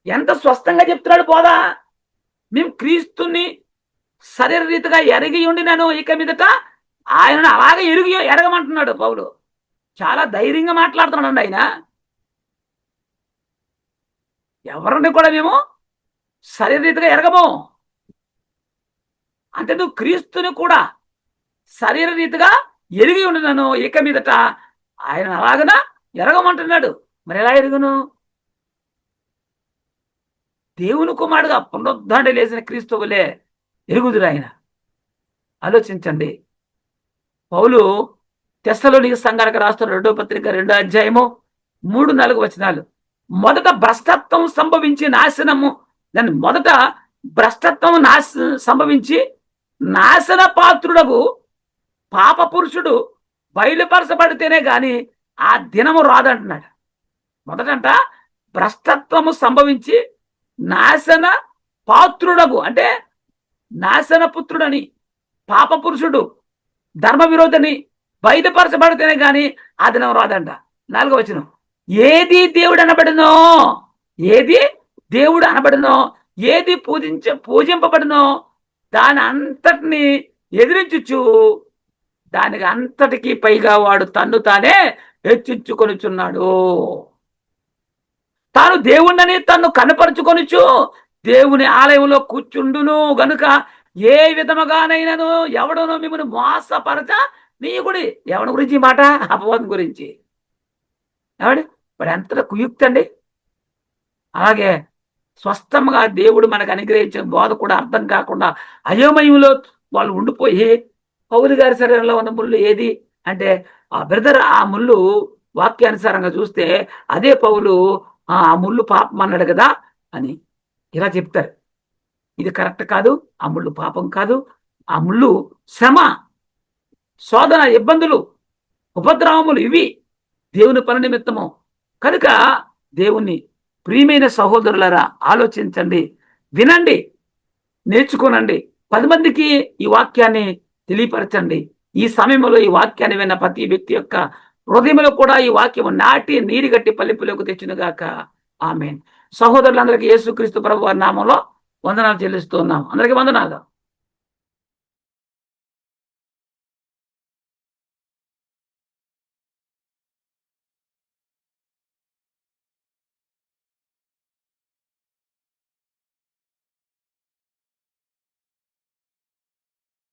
ఎంత స్పష్టంగా చెప్తున్నాడు పోదా. మేము క్రీస్తుని శరీరరీతిగా ఎరిగి ఉండినను ఇక మీదట ఆయనను అలాగే ఎరగమంటున్నాడు పౌలు. చాలా ధైర్యంగా మాట్లాడుతున్నాడు ఆయన. ఎవరిని కూడా మేము శరీరరీతిగా ఎరగము. అంటే నువ్వు క్రీస్తుని కూడా శరీర రీతిగా ఎరిగి ఉండను, ఇక మీదట ఆయన అలాగన ఎరగమంటున్నాడు. మరి ఎలా ఎరుగును? దేవుని కుమారుడుగా పునరుద్ధరణ లేచిన క్రీస్తువులే ఎరుగుదురు ఆయన. ఆలోచించండి. పౌలు తెస్సలోనిక సంఘానికి రాస్తున్న 2వ పత్రిక 2వ అధ్యాయము 3-4 వచనాలు. మొదట భ్రష్టత్వం సంభవించి నాశనము, దాన్ని మొదట భ్రష్టత్వం సంభవించి నాశన పాత్రుడకు పాప పురుషుడు బయలుపరచబడితేనే గాని ఆ దినము రాదంటున్నాడు. మొదటంట భ్రష్టత్వము సంభవించి నాశన పాత్రుడకు, అంటే నాశన పుత్రుడని, పాప పురుషుడు, ధర్మ విరోధని బయలుపరచబడితేనే గాని ఆ దినం రాదంట. 4వ వచనం, ఏది దేవుడు అనబడినో, ఏది దేవుడు అనబడినో, ఏది పూజింపబడినో దాని అంతటిని ఎదిరించుచు దానికి అంతటికి పైగా వాడు తన్ను తానే హెచ్చించుకొనుచున్నాడు. తాను దేవుణ్ణని తన్ను కనపరుచుకొనుచు దేవుని ఆలయంలో కూర్చుండును గనుక ఏ విధముగానైనాను ఎవడను మిమ్మల్ని మోసపరచ నీకుడి. ఎవడి గురించి మాట? అపవాదం గురించి. ఎవడి వాడు ఎంత కుయుక్తి అండి. అలాగే స్పష్టంగా దేవుడు మనకు అనుగ్రహించిన బోధ కూడా అర్థం కాకుండా అయోమయంలో వాళ్ళు ఉండిపోయి పౌలు గారి శరీరంలో ఉన్న ముళ్ళు ఏది అంటే ఆ బ్రదర్, ఆ ముళ్ళు వాక్యానుసారంగా చూస్తే అదే పౌలు ఆ ముళ్ళు పాపం అన్నాడు కదా అని ఇలా చెప్తారు. ఇది కరెక్ట్ కాదు. ఆ ముళ్ళు పాపం కాదు. ఆ ముళ్ళు శ్రమ, శోధన, ఇబ్బందులు, ఉపద్రవములు ఇవి దేవుని పని నిమిత్తము. కనుక దేవుణ్ణి ప్రియమైన సహోదరులారా ఆలోచించండి, వినండి, నేర్చుకోనండి, 10 మందికి ఈ వాక్యాన్ని తెలియపరచండి. ఈ సమయంలో ఈ వాక్యాన్ని విన్న ప్రతి వ్యక్తి యొక్క హృదయంలో కూడా ఈ వాక్యము నాటి నీరు గట్టి పల్లెపులోకి తెచ్చునుగాక. ఆమేన్. సహోదరులందరికీ యేసుక్రీస్తు ప్రభువారి నామంలో వందనాలు చెల్లిస్తున్నాం. అందరికీ వందనాలు.